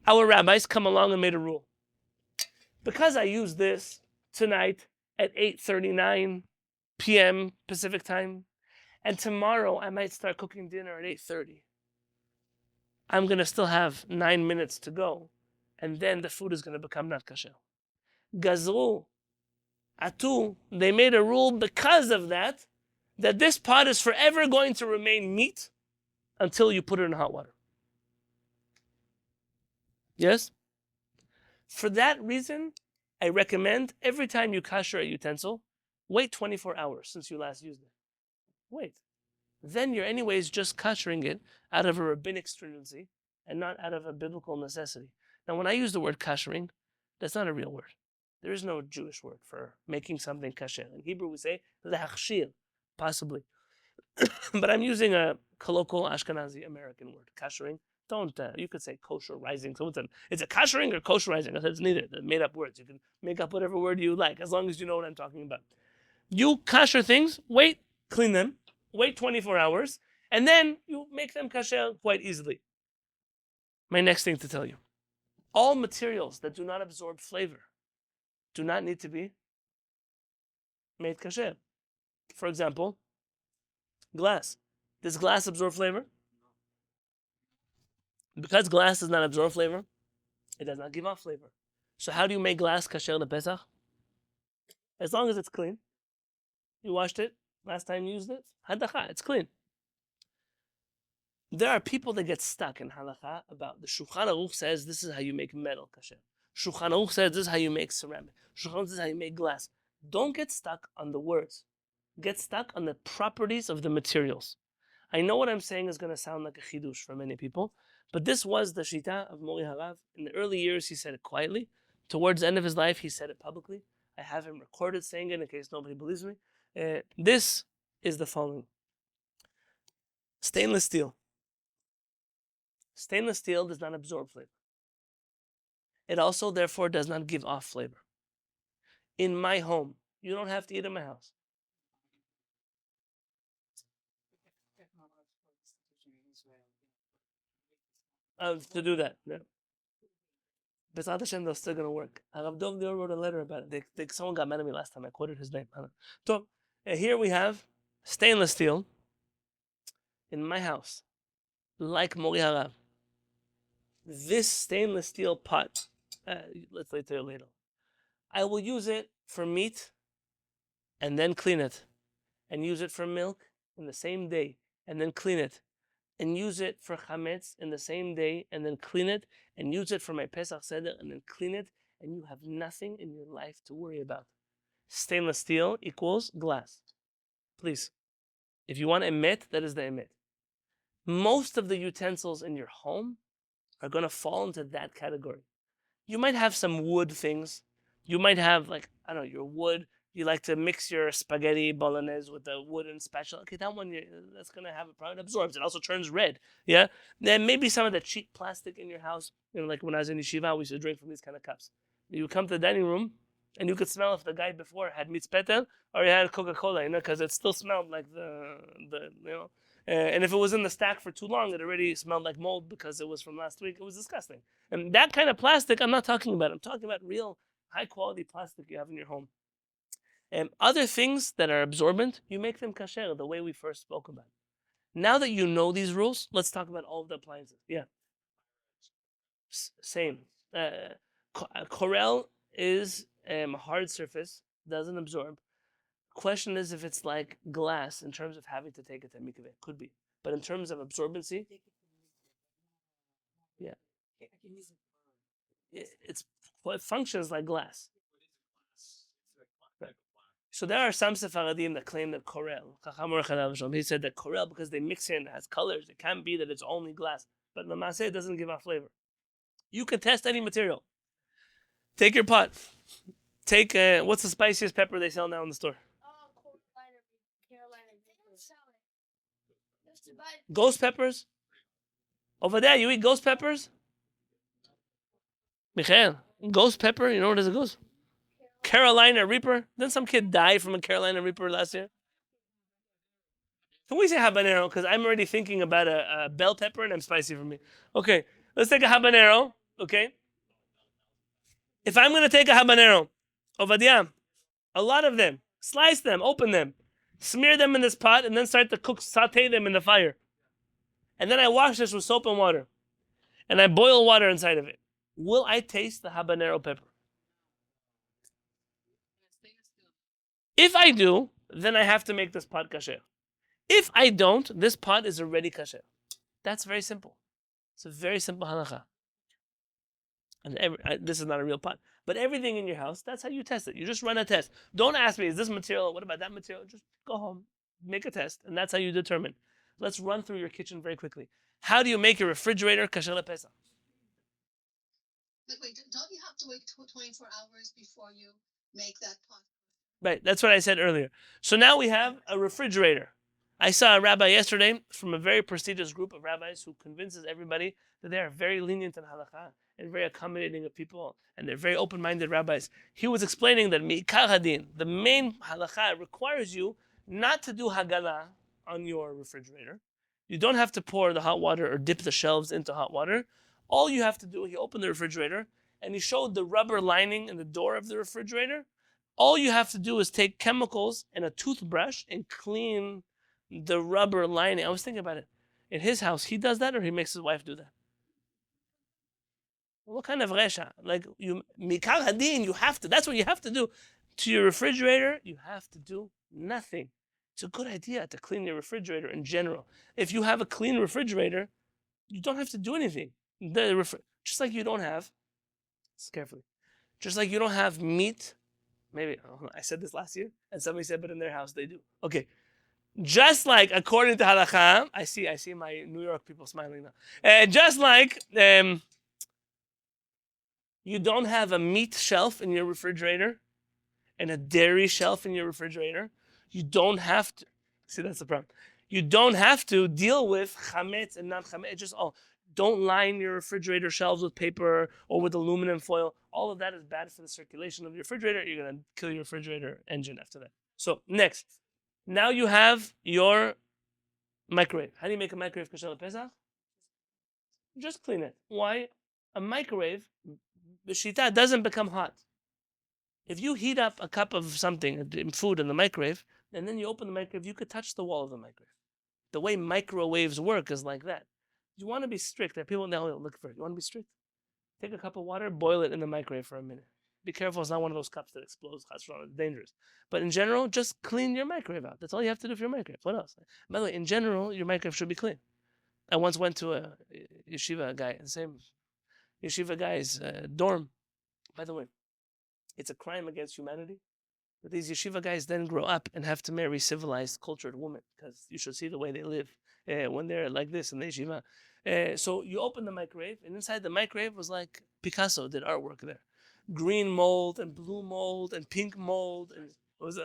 Our rabbis come along and made a rule. Because I use this tonight at 8:39 p.m. Pacific time, and tomorrow I might start cooking dinner at 8:30. I'm going to still have 9 minutes to go, and then the food is going to become not kasher. Gazru, atu, they made a rule because of that this pot is forever going to remain meat until you put it in hot water. Yes? For that reason, I recommend every time you kasher a utensil, wait 24 hours since you last used it. Wait. Then you're anyways just kashering it out of a rabbinic stringency and not out of a biblical necessity. Now, when I use the word kashering, that's not a real word. There is no Jewish word for making something kasher. In Hebrew, we say lehachshir, possibly. But I'm using a colloquial Ashkenazi American word, kashering. Don't, you could say kosherizing. Someone said, it's a kashering or kosherizing. I said, it's neither. They're made up words. You can make up whatever word you like, as long as you know what I'm talking about. You kasher things, wait, clean them, wait 24 hours, and then you make them kasher quite easily. My next thing to tell you. All materials that do not absorb flavor do not need to be made kasher. For example, glass. Does glass absorb flavor? Because glass does not absorb flavor, it does not give off flavor. So how do you make glass kasher lePesach? As long as it's clean. You washed it last time you used it. Hadacha, it's clean. There are people that get stuck in halacha about the Shulchan Aruch says this is how you make metal kasher. Shulchan Aruch says this is how you make ceramic. Shulchan Aruch says how you make glass. Don't get stuck on the words. Get stuck on the properties of the materials. I know what I'm saying is going to sound like a chidush for many people, but this was the shita of Mori Harav. In the early years, he said it quietly. Towards the end of his life, he said it publicly. I have him recorded saying it in case nobody believes me. This is the following. Stainless steel. Stainless steel does not absorb flavor. It also, therefore, does not give off flavor. In my home, you don't have to eat in my house. To do that, yeah. B'ezrat Hashem, they're still going to work. Rav Dov Lior wrote a letter about it. Someone got mad at me last time. I quoted his name. So, here we have stainless steel in my house, like Mori Harav. This stainless steel pot, let's wait till a later. I will use it for meat and then clean it, and use it for milk in the same day and then clean it, and use it for chametz in the same day and then clean it, and use it for my Pesach Seder and then clean it, and you have nothing in your life to worry about. Stainless steel equals glass. Please, if you want emet, that is the emet. Most of the utensils in your home are going to fall into that category. You might have some wood things. You might have, like, I don't know, your wood. You like to mix your spaghetti bolognese with the wooden spatula. Okay, that one, that's going to have a problem. It absorbs. It also turns red. Yeah? Then maybe some of the cheap plastic in your house. Like when I was in yeshiva, we used to drink from these kind of cups. You come to the dining room, and you could smell if the guy before had mitzpetel or he had Coca-Cola, because it still smelled like and if it was in the stack for too long, it already smelled like mold because it was from last week. It was disgusting. And that kind of plastic, I'm not talking about. I'm talking about real high-quality plastic you have in your home. Other things that are absorbent, you make them kasher the way we first spoke about. Now that you know these rules, let's talk about all of the appliances. Yeah. Same. Corel is a hard surface, doesn't absorb. Question is if it's like glass in terms of having to take it to mikveh. Could be. But in terms of absorbency, yeah. It functions like glass. Right. So there are some Sephardim that claim that Korel, he said that Korel, because they mix in, has colors, it can't be that it's only glass. But Lamaseh, it doesn't give off flavor. You can test any material. Take your pot. Take, what's the spiciest pepper they sell now in the store? Ghost peppers? Over there, you eat ghost peppers? Michael, ghost pepper, you know what is a ghost? Carolina Reaper? Didn't some kid die from a Carolina Reaper last year? Can we say habanero? Because I'm already thinking about a bell pepper and I'm spicy for me. Okay, let's take a habanero, okay? If I'm going to take a habanero, Ovadia, a lot of them, slice them, open them, smear them in this pot, and then start to cook, saute them in the fire. And then I wash this with soap and water. And I boil water inside of it. Will I taste the habanero pepper? If I do, then I have to make this pot kasher. If I don't, this pot is already kasher. That's very simple. It's a very simple halacha. And this is not a real pot. But everything in your house, that's how you test it. You just run a test. Don't ask me, is this material, what about that material? Just go home, make a test, and that's how you determine. Let's run through your kitchen very quickly. How do you make your refrigerator kasher lePesach? Wait, don't you have to wait 24 hours before you make that pot? Right, that's what I said earlier. So now we have a refrigerator. I saw a rabbi yesterday from a very prestigious group of rabbis who convinces everybody that they are very lenient in halakha and very accommodating of people, and they're very open-minded rabbis. He was explaining that mi'ikar hadin, the main halakha, requires you not to do hagala on your refrigerator. You don't have to pour the hot water or dip the shelves into hot water. All you have to do, he opened the refrigerator and he showed the rubber lining in the door of the refrigerator All you have to do is take chemicals and a toothbrush and clean the rubber lining. I was thinking about it. In his house, he does that, or he makes his wife do that. What kind of resha? Like you, mikal hadin, you have to. That's what you have to do. To your refrigerator, you have to do nothing. It's a good idea to clean your refrigerator in general. If you have a clean refrigerator, you don't have to do anything. Just like you don't have, carefully, just like you don't have meat. Maybe I said this last year, and somebody said, but in their house they do. Okay, just like according to halakha, I see my New York people smiling now. Just like you don't have a meat shelf in your refrigerator and a dairy shelf in your refrigerator, you don't have to. See, that's the problem. You don't have to deal with chametz and not chametz. Just don't line your refrigerator shelves with paper or with aluminum foil. All of that is bad for the circulation of your refrigerator. You're going to kill your refrigerator engine after that. So next, now you have your microwave. How do you make a microwave kosher Pesach? Just clean it. Why? A microwave, b'shita, doesn't become hot. If you heat up a cup of something, food in the microwave, and then you open the microwave, you could touch the wall of the microwave. The way microwaves work is like that. You want to be strict. There are people now look for it. You want to be strict? Take a cup of water, boil it in the microwave for a minute. Be careful, it's not one of those cups that explodes. It's dangerous. But in general, just clean your microwave out. That's all you have to do for your microwave. What else? By the way, in general, your microwave should be clean. I once went to a yeshiva guy, the same yeshiva guy's dorm. By the way, it's a crime against humanity that these yeshiva guys then grow up and have to marry civilized, cultured women, because you should see the way they live when they're like this in the yeshiva. So you open the microwave, and inside the microwave was like Picasso did artwork there. Green mold and blue mold and pink mold, and it was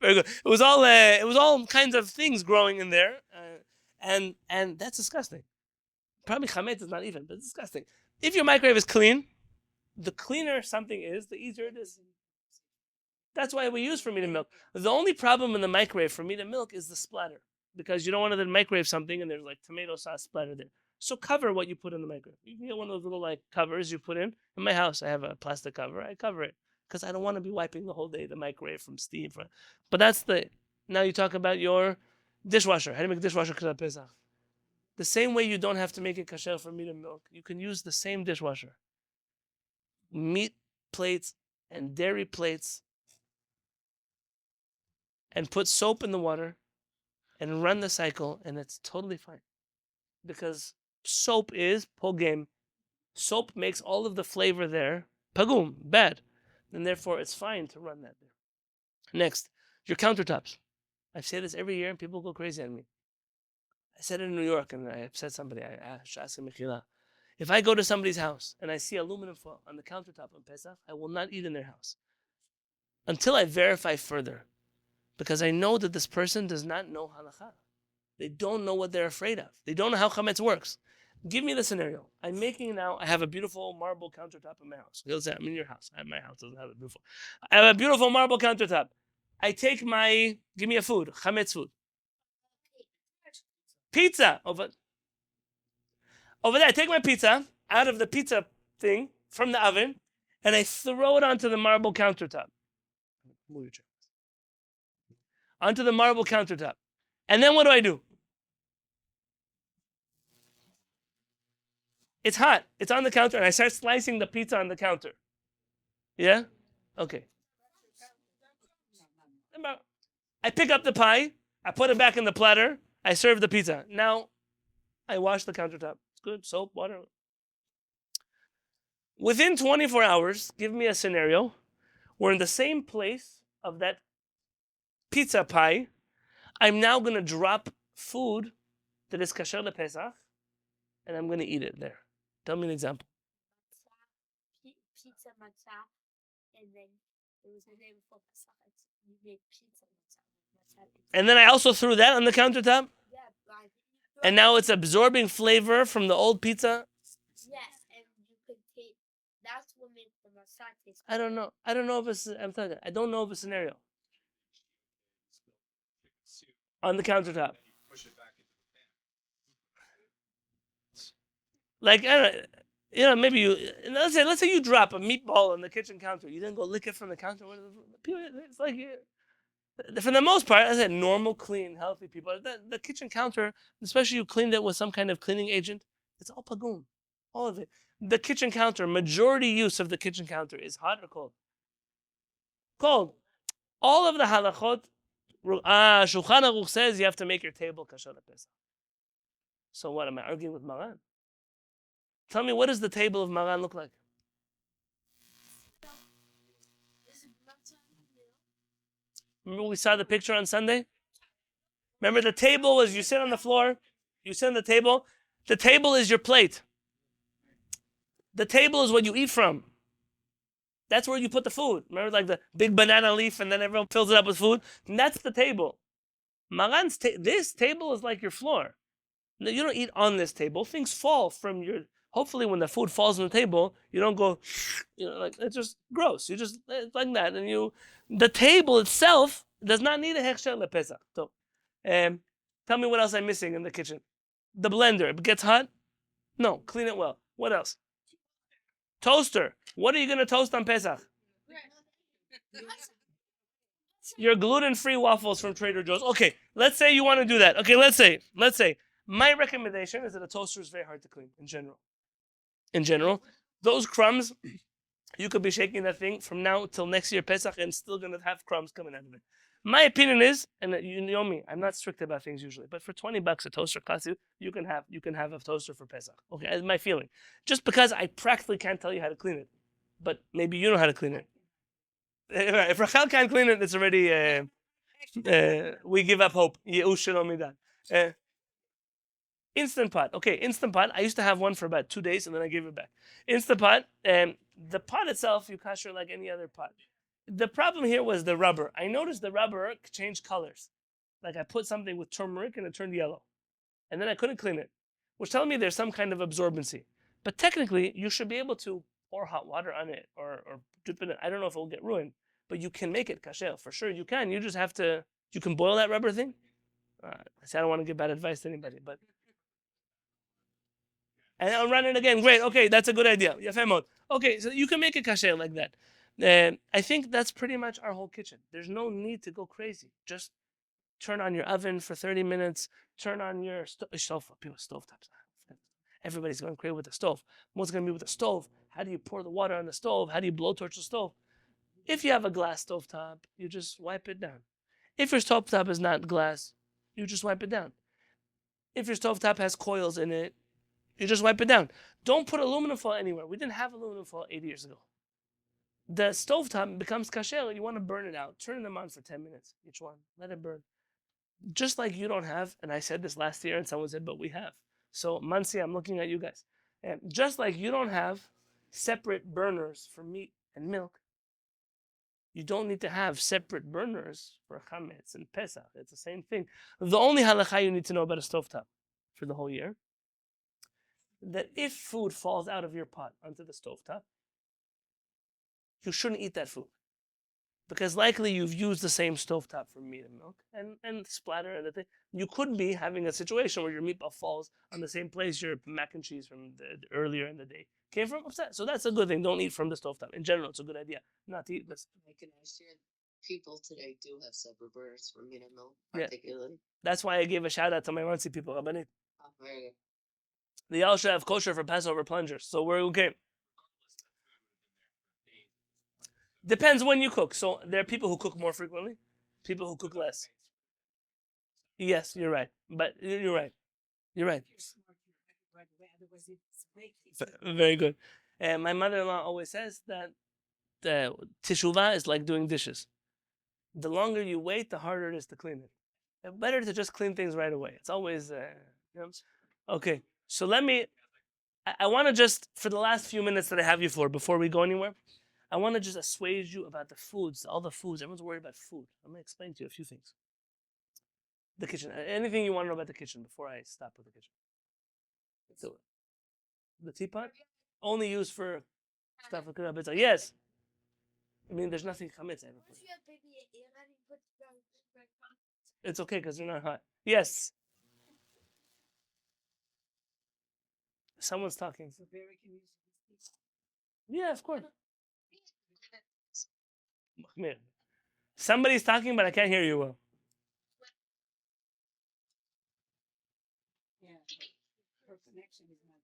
very good. It was all kinds of things growing in there, and that's disgusting. Probably chametz is not even, but it's disgusting. If your microwave is clean, the cleaner something is, the easier it is. That's why we use for meat and milk. The only problem in the microwave for meat and milk is the splatter, because you don't want to then microwave something and there's like tomato sauce splatter there. So cover what you put in the microwave. You can get one of those little like covers you put in. In my house, I have a plastic cover. I cover it because I don't want to be wiping the whole day the microwave from steam. But that's the. Now you talk about your dishwasher. How do you make a dishwasher kosher Pesach? The same way you don't have to make it kosher for meat and milk. You can use the same dishwasher. Meat plates and dairy plates, and put soap in the water and run the cycle, and it's totally fine. Because soap is pogem. Soap makes all of the flavor there pagum, bad. And therefore it's fine to run that there. Next, your countertops. I say this every year and people go crazy on me. I said it in New York and I upset somebody. I asked Mechila. If I go to somebody's house and I see aluminum foil on the countertop on Pesach, I will not eat in their house until I verify further. Because I know that this person does not know halakha. They don't know what they're afraid of. They don't know how chametz works. Give me the scenario. I'm making now, I have a beautiful marble countertop in my house. He'll say, I'm in your house. My house doesn't have it beautiful. I have a beautiful marble countertop. I take give me a food, chametz food. Pizza. Over there, I take my pizza out of the pizza thing from the oven, and I throw it onto the marble countertop. Move your chair. Onto the marble countertop. And then what do? It's hot. It's on the counter, and I start slicing the pizza on the counter. Yeah? Okay. I pick up the pie. I put it back in the platter. I serve the pizza. Now, I wash the countertop. It's good. Soap, water. Within 24 hours, give me a scenario where in the same place of that pizza pie, I'm now going to drop food that is kasher Pesach, and I'm going to eat it there. Tell me an example. Pizza matzah, and then it was the day before Pesach. You made pizza matzah. And then I also threw that on the countertop? Yeah, and now it's absorbing flavor from the old pizza? Yes, and you could take, that's what makes the matzah taste. I don't know. I don't know if it's, I'm telling you, I don't know of a scenario. On the countertop. Push it back into the pan. Like, I don't know, Maybe let's say you drop a meatball on the kitchen counter. You didn't go lick it from the counter. It's like, for the most part, I said normal, clean, healthy people. The kitchen counter, especially you cleaned it with some kind of cleaning agent, it's all pagum, all of it. The kitchen counter, majority use of the kitchen counter is hot or cold? Cold. All of the halachot, Shulchan Aruch says you have to make your table kasher Pesach. So what, am I arguing with Maran? Tell me, what does the table of Maran look like? Is it matzah and milk? Remember we saw the picture on Sunday? Remember the table was, you sit on the floor, you sit on the table. The table is your plate. The table is what you eat from. That's where you put the food. Remember, like the big banana leaf, and then everyone fills it up with food? And that's the table. Maran's this table is like your floor. No, you don't eat on this table. Things fall from your. Hopefully, when the food falls on the table, you don't go, like it's just gross. You just it's like that, and the table itself does not need a hechsher lePesach. So, tell me what else I'm missing in the kitchen. The blender, it gets hot. No, clean it well. What else? Toaster. What are you going to toast on Pesach? Your gluten-free waffles from Trader Joe's. Okay, let's say you want to do that. Okay, let's say. My recommendation is that a toaster is very hard to clean in general. In general, those crumbs, you could be shaking that thing from now till next year Pesach and still going to have crumbs coming out of it. My opinion is, and you know me, I'm not strict about things usually, but for $20 a toaster class, you can have a toaster for Pesach. Okay, that's my feeling. Just because I practically can't tell you how to clean it, but maybe you know how to clean it. If Rachel can't clean it, it's already we give up hope. Instant Pot. Okay, Instant Pot. I used to have one for about 2 days and then I gave it back. Instant Pot. The pot itself, you kasher like any other pot. The problem here was the rubber. I noticed the rubber changed colors. Like I put something with turmeric and it turned yellow. And then I couldn't clean it, which tells me there's some kind of absorbency. But technically, you should be able to pour hot water on it or dip in it. I don't know if it will get ruined, but you can make it kasher. For sure you can. You just have to, you can boil that rubber thing. I don't want to give bad advice to anybody, but. And I'll run it again. Great. Okay, that's a good idea. Yafemot. Okay, so you can make a kasher like that. I think that's pretty much our whole kitchen. There's no need to go crazy. Just turn on your oven for 30 minutes. Turn on your stove. People, stove tops. Everybody's going crazy with the stove. What's going to be with the stove? How do you pour the water on the stove? How do you blowtorch the stove? If you have a glass stove top, you just wipe it down. If your stove top is not glass, you just wipe it down. If your stove top has coils in it, you just wipe it down. Don't put aluminum foil anywhere. We didn't have aluminum foil 80 years ago. The stovetop becomes kasher. You want to burn it out. Turn them on for 10 minutes, each one. Let it burn. Just like you don't have, and I said this last year and someone said, but we have. So, Mansi, I'm looking at you guys. And just like you don't have separate burners for meat and milk, you don't need to have separate burners for chametz and Pesach. It's the same thing. The only halakha you need to know about a stovetop for the whole year, that if food falls out of your pot onto the stovetop, you shouldn't eat that food. Because likely you've used the same stovetop for meat and milk and splatter and the thing. You could be having a situation where your meatball falls on the same place your mac and cheese from earlier in the day came from. So that's a good thing. Don't eat from the stovetop. In general, it's a good idea not to eat this. I can understand people today do have separate burners for meat and milk, Yeah. particularly. That's why I gave a shout out to my Muncie people. Rabbanit. Oh, very good. They all should have kosher for Passover plungers. So we're okay. Depends when you cook. So there are people who cook more frequently, people who cook less. Yes, you're right. But you're right. You're right. Very good. And my mother-in-law always says that teshuvah is like doing dishes. The longer you wait, the harder it is to clean it. Better to just clean things right away. It's always, okay. So I want to just, for the last few minutes that I have you for, before we go anywhere, I want to just assuage you about the foods, all the foods. Everyone's worried about food. I'm going to explain to you a few things. The kitchen. Anything you want to know about the kitchen before I stop with the kitchen? The teapot? Only used for stuff like that. Yes. I mean, there's nothing chametz. It's okay because they're not hot. Yes. Someone's talking. Yeah, of course. Somebody's talking, but I can't hear you well. Yeah. Her connection is not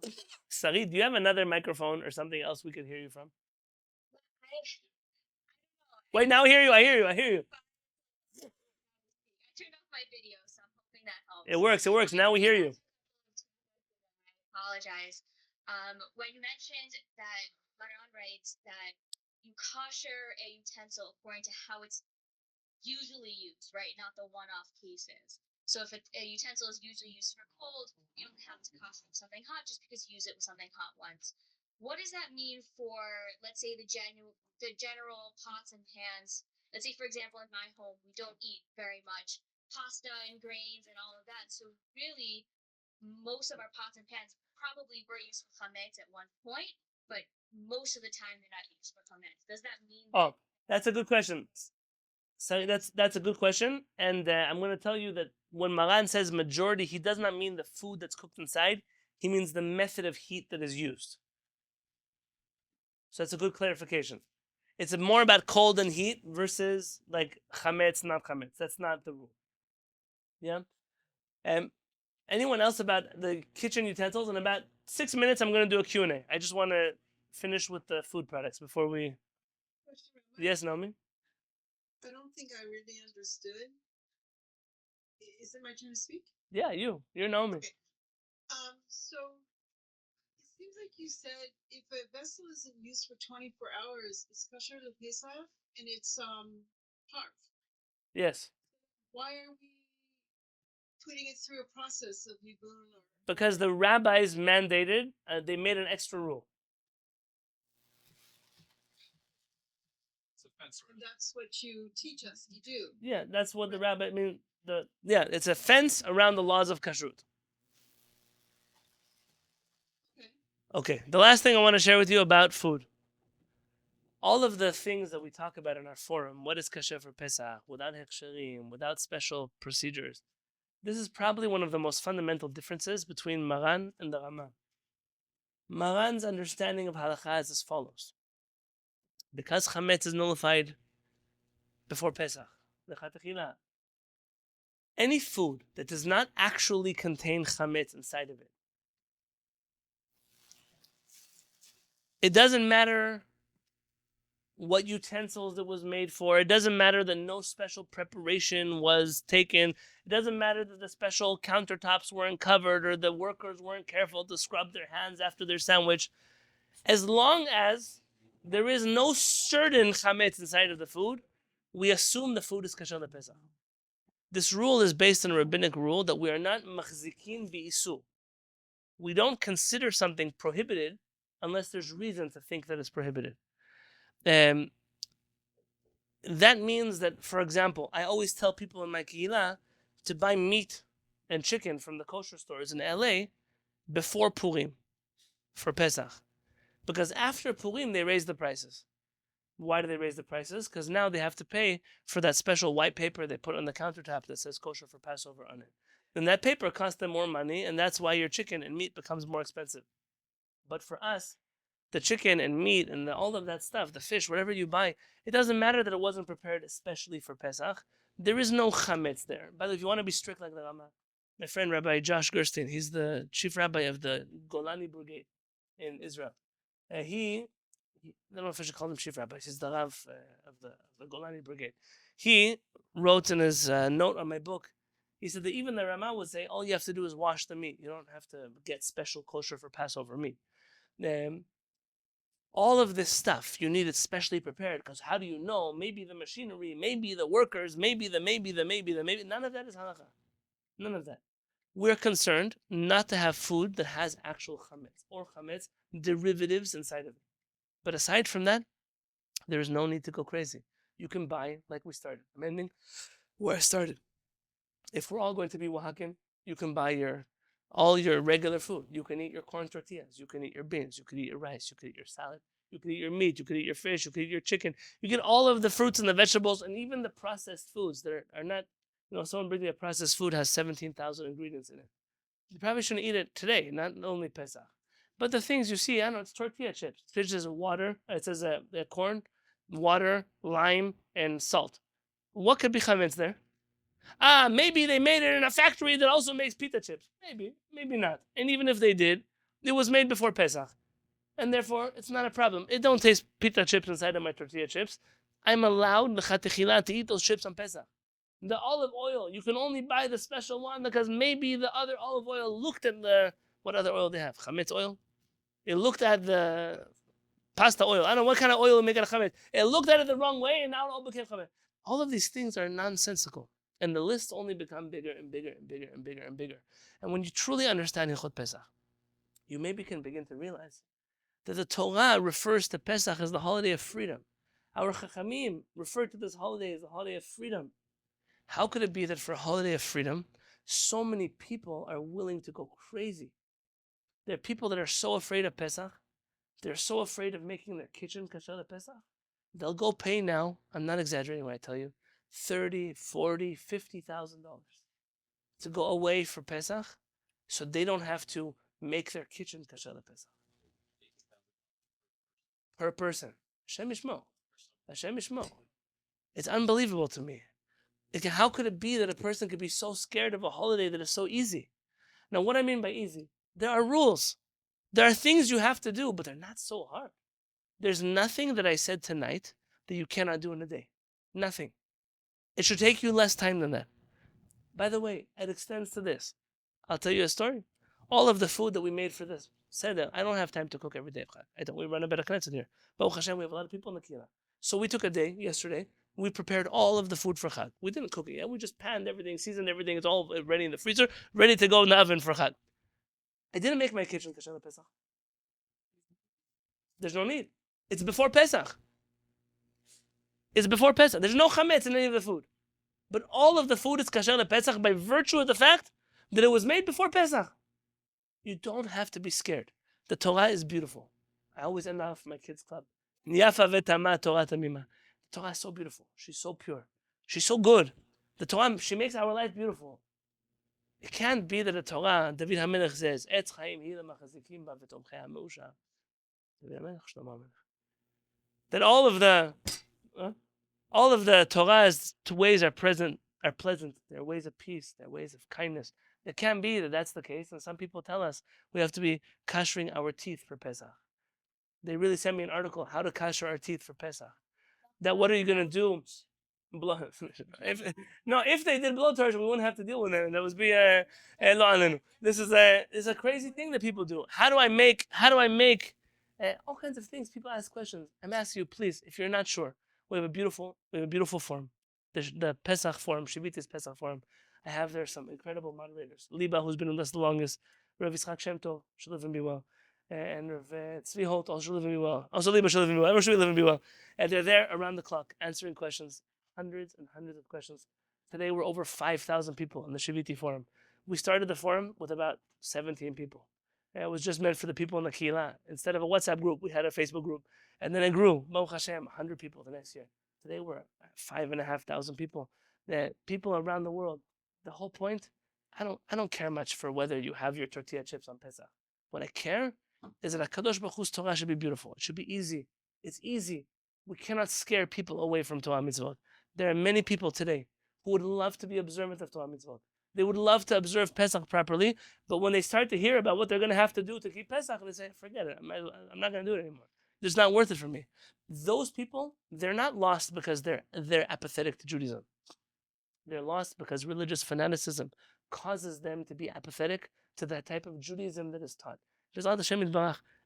good. Sari, do you have another microphone or something else we could hear you from? Wait, now I hear you. I hear you. I hear you. I turned off my video, so I'm hoping that helps. It works. It works. Now we hear you. I apologize. When you mentioned that Maran writes that you kosher a utensil according to how it's usually used, right? Not the one-off cases. So if a utensil is usually used for cold, you don't have to kosher it with something hot just because you use it with something hot once. What does that mean for, let's say, the general pots and pans? Let's say, for example, in my home, we don't eat very much pasta and grains and all of that. So really, most of our pots and pans probably were used for chametz at one point, but most of the time they're not used for chametz. Does that mean? Oh, that's a good question. So that's a good question, and I'm going to tell you that when Maran says majority, he does not mean the food that's cooked inside. He means the method of heat that is used. So that's a good clarification. It's more about cold and heat versus like chametz, not chametz. That's not the rule. Yeah. Anyone else about the kitchen utensils? In about 6 minutes, I'm going to do a Q&A. I just want to finish with the food products before we. Question, Rabbi? Yes, Naomi. I don't think I really understood. Is it my turn to speak? Yeah, you're Naomi. Okay. So it seems like you said if a vessel isn't used for 24 hours, it's kosher to Pesach, and it's parv. Yes. Why are we putting it through a process of yibun or? Because the rabbis mandated, they made an extra rule. It's a fence And that's what you teach us. You do. Yeah, that's what the rabbi it's a fence around the laws of kashrut. Okay. Okay, the last thing I want to share with you about food. All of the things that we talk about in our forum, what is kasher for Pesach, without hechsherim, without special procedures, this is probably one of the most fundamental differences between Maran and the Rama. Maran's understanding of halakha is as follows. Because chametz is nullified before Pesach, any food that does not actually contain chametz inside of it, it doesn't matter what utensils it was made for. It doesn't matter that no special preparation was taken. It doesn't matter that the special countertops weren't covered or the workers weren't careful to scrub their hands after their sandwich. As long as there is no certain chametz inside of the food, we assume the food is kasher lePesach. This rule is based on a rabbinic rule that we are not machzikin bi'isu. We don't consider something prohibited unless there's reason to think that it's prohibited. That means that, for example, I always tell people in my kehillah to buy meat and chicken from the kosher stores in LA before Purim for Pesach. Because after Purim, they raise the prices. Why do they raise the prices? Because now they have to pay for that special white paper they put on the countertop that says kosher for Passover on it. And that paper costs them more money, and that's why your chicken and meat becomes more expensive. But for us, the chicken and meat and all of that stuff, the fish, whatever you buy, it doesn't matter that it wasn't prepared especially for Pesach. There is no chametz there. By the way, if you want to be strict like the Rama, my friend Rabbi Josh Gerstein, he's the chief rabbi of the Golani Brigade in Israel. I don't know if I should call him chief rabbi. He's the Rav of the Golani Brigade. He wrote in his note on my book, he said that even the Rama would say, all you have to do is wash the meat. You don't have to get special kosher for Passover meat. All of this stuff, you need it specially prepared, because how do you know? Maybe the machinery, maybe the workers, maybe. None of that is halakha. None of that. We're concerned not to have food that has actual chametz or chametz derivatives inside of it. But aside from that, there is no need to go crazy. You can buy like we started. I'm ending where I started. If we're all going to be Oaxacan, you can buy all your regular food. You can eat your corn tortillas. You can eat your beans. You can eat your rice. You can eat your salad. You can eat your meat. You can eat your fish. You can eat your chicken. You get all of the fruits and the vegetables and even the processed foods that are not, someone brings me a processed food has 17,000 ingredients in it. You probably shouldn't eat it today, not only Pesach. But the things you see, I don't know, it's tortilla chips. It says water, it says corn, water, lime, and salt. What could be chametz there? Maybe they made it in a factory that also makes pita chips. Maybe, maybe not. And even if they did, it was made before Pesach. And therefore, it's not a problem. It don't taste pita chips inside of my tortilla chips. I'm allowed l'chatechila to eat those chips on Pesach. The olive oil, you can only buy the special one because maybe the other olive oil looked at what other oil they have? Chametz oil? It looked at the pasta oil. I don't know what kind of oil make it a chametz. It looked at it the wrong way and now it all became chametz. All of these things are nonsensical. And the lists only become bigger and bigger and bigger and bigger and bigger. And when you truly understand Hilchot Pesach, you maybe can begin to realize that the Torah refers to Pesach as the holiday of freedom. Our Chachamim refer to this holiday as the holiday of freedom. How could it be that for a holiday of freedom, so many people are willing to go crazy? There are people that are so afraid of Pesach. They're so afraid of making their kitchen kasher Pesach. They'll go pay now, I'm not exaggerating when I tell you, $30,000, $40,000, $50,000 to go away for Pesach so they don't have to make their kitchen kasher Pesach. Per person. Hashem Yishmo. Hashem Yishmo. It's unbelievable to me. How could it be that a person could be so scared of a holiday that is so easy? Now, what I mean by easy, there are rules. There are things you have to do, but they're not so hard. There's nothing that I said tonight that you cannot do in a day. Nothing. It should take you less time than that. By the way, it extends to this. I'll tell you a story. All of the food that we made for this, said that I don't have time to cook every day. I don't. We run a better knesset here. But Hashem, we have a lot of people in the Kehillat. So we took a day yesterday. We prepared all of the food for Chag. We didn't cook it yet. We just panned everything, seasoned everything. It's all ready in the freezer, ready to go in the oven for Chag. I didn't make my kitchen kasher Pesach. There's no need. It's before Pesach. It's before Pesach. There's no chametz in any of the food. But all of the food is kasher Pesach by virtue of the fact that it was made before Pesach. You don't have to be scared. The Torah is beautiful. I always end off my kids' club. Yafa v'tama Torah tamima. The Torah is so beautiful. She's so pure. She's so good. The Torah, she makes our life beautiful. It can't be that the Torah, David HaMelech says, Etz chaim hi lemachazikim ba v'tomchei ha'meusha. David HaMelech, Shlomo HaMelech. That all of the Torah's ways are pleasant. They're ways of peace. They're ways of kindness. It can't be that that's the case. And some people tell us we have to be kashering our teeth for Pesach. They really sent me an article, how to kasher our teeth for Pesach. That what are you going to do? If they did blowtorch, we wouldn't have to deal with it. That would be this is a crazy thing that people do. How do I make all kinds of things? People ask questions. I'm asking you, please, if you're not sure, we have a beautiful forum, the Pesach forum, Shiviti's Pesach forum. I have there some incredible moderators. Liba, who's been with us the longest, Rav Yitzchak Shem Tov, should live and be well, and Rav Tzvi Holt also should live and be well. Also Liba should live and be well. Everyone should live and be well. And they're there around the clock answering questions, hundreds and hundreds of questions. Today we're over 5,000 people in the Shiviti forum. We started the forum with about 17 people. It was just meant for the people in the Kehillat. Instead of a WhatsApp group, we had a Facebook group. And then it grew. Baruch Hashem, 100 people the next year. Today we're 5,500 people. The people around the world. The whole point, I don't care much for whether you have your tortilla chips on Pesach. What I care is that HaKadosh Baruch Hu's Torah should be beautiful. It should be easy. It's easy. We cannot scare people away from Torah mitzvot. There are many people today who would love to be observant of Torah mitzvot. They would love to observe Pesach properly, but when they start to hear about what they're going to have to do to keep Pesach, they say, forget it. I'm not going to do it anymore. It's not worth it for me. Those people, they're not lost because they're apathetic to Judaism. They're lost because religious fanaticism causes them to be apathetic to that type of Judaism that is taught.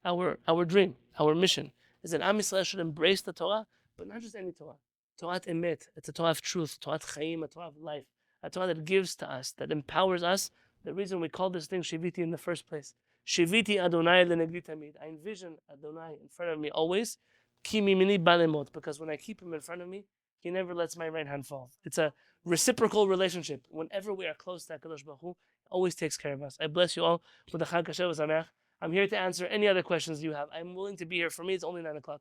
Our dream, our mission, is that Am Yisrael should embrace the Torah, but not just any Torah. Torah emet, it's a Torah of truth, Torah chaim, a Torah of life, a Torah that gives to us, that empowers us. The reason we call this thing Shiviti in the first place. Shiviti Adonai lenegdi tamid. I envision Adonai in front of me always. Ki mimini balemot, because when I keep him in front of me, he never lets my right hand fall. It's a reciprocal relationship. Whenever we are close to HaKadosh Baruch Hu, he always takes care of us. I bless you all with the Chag Kasher V'Sameach. I'm here to answer any other questions you have. I'm willing to be here. For me, it's only 9 o'clock.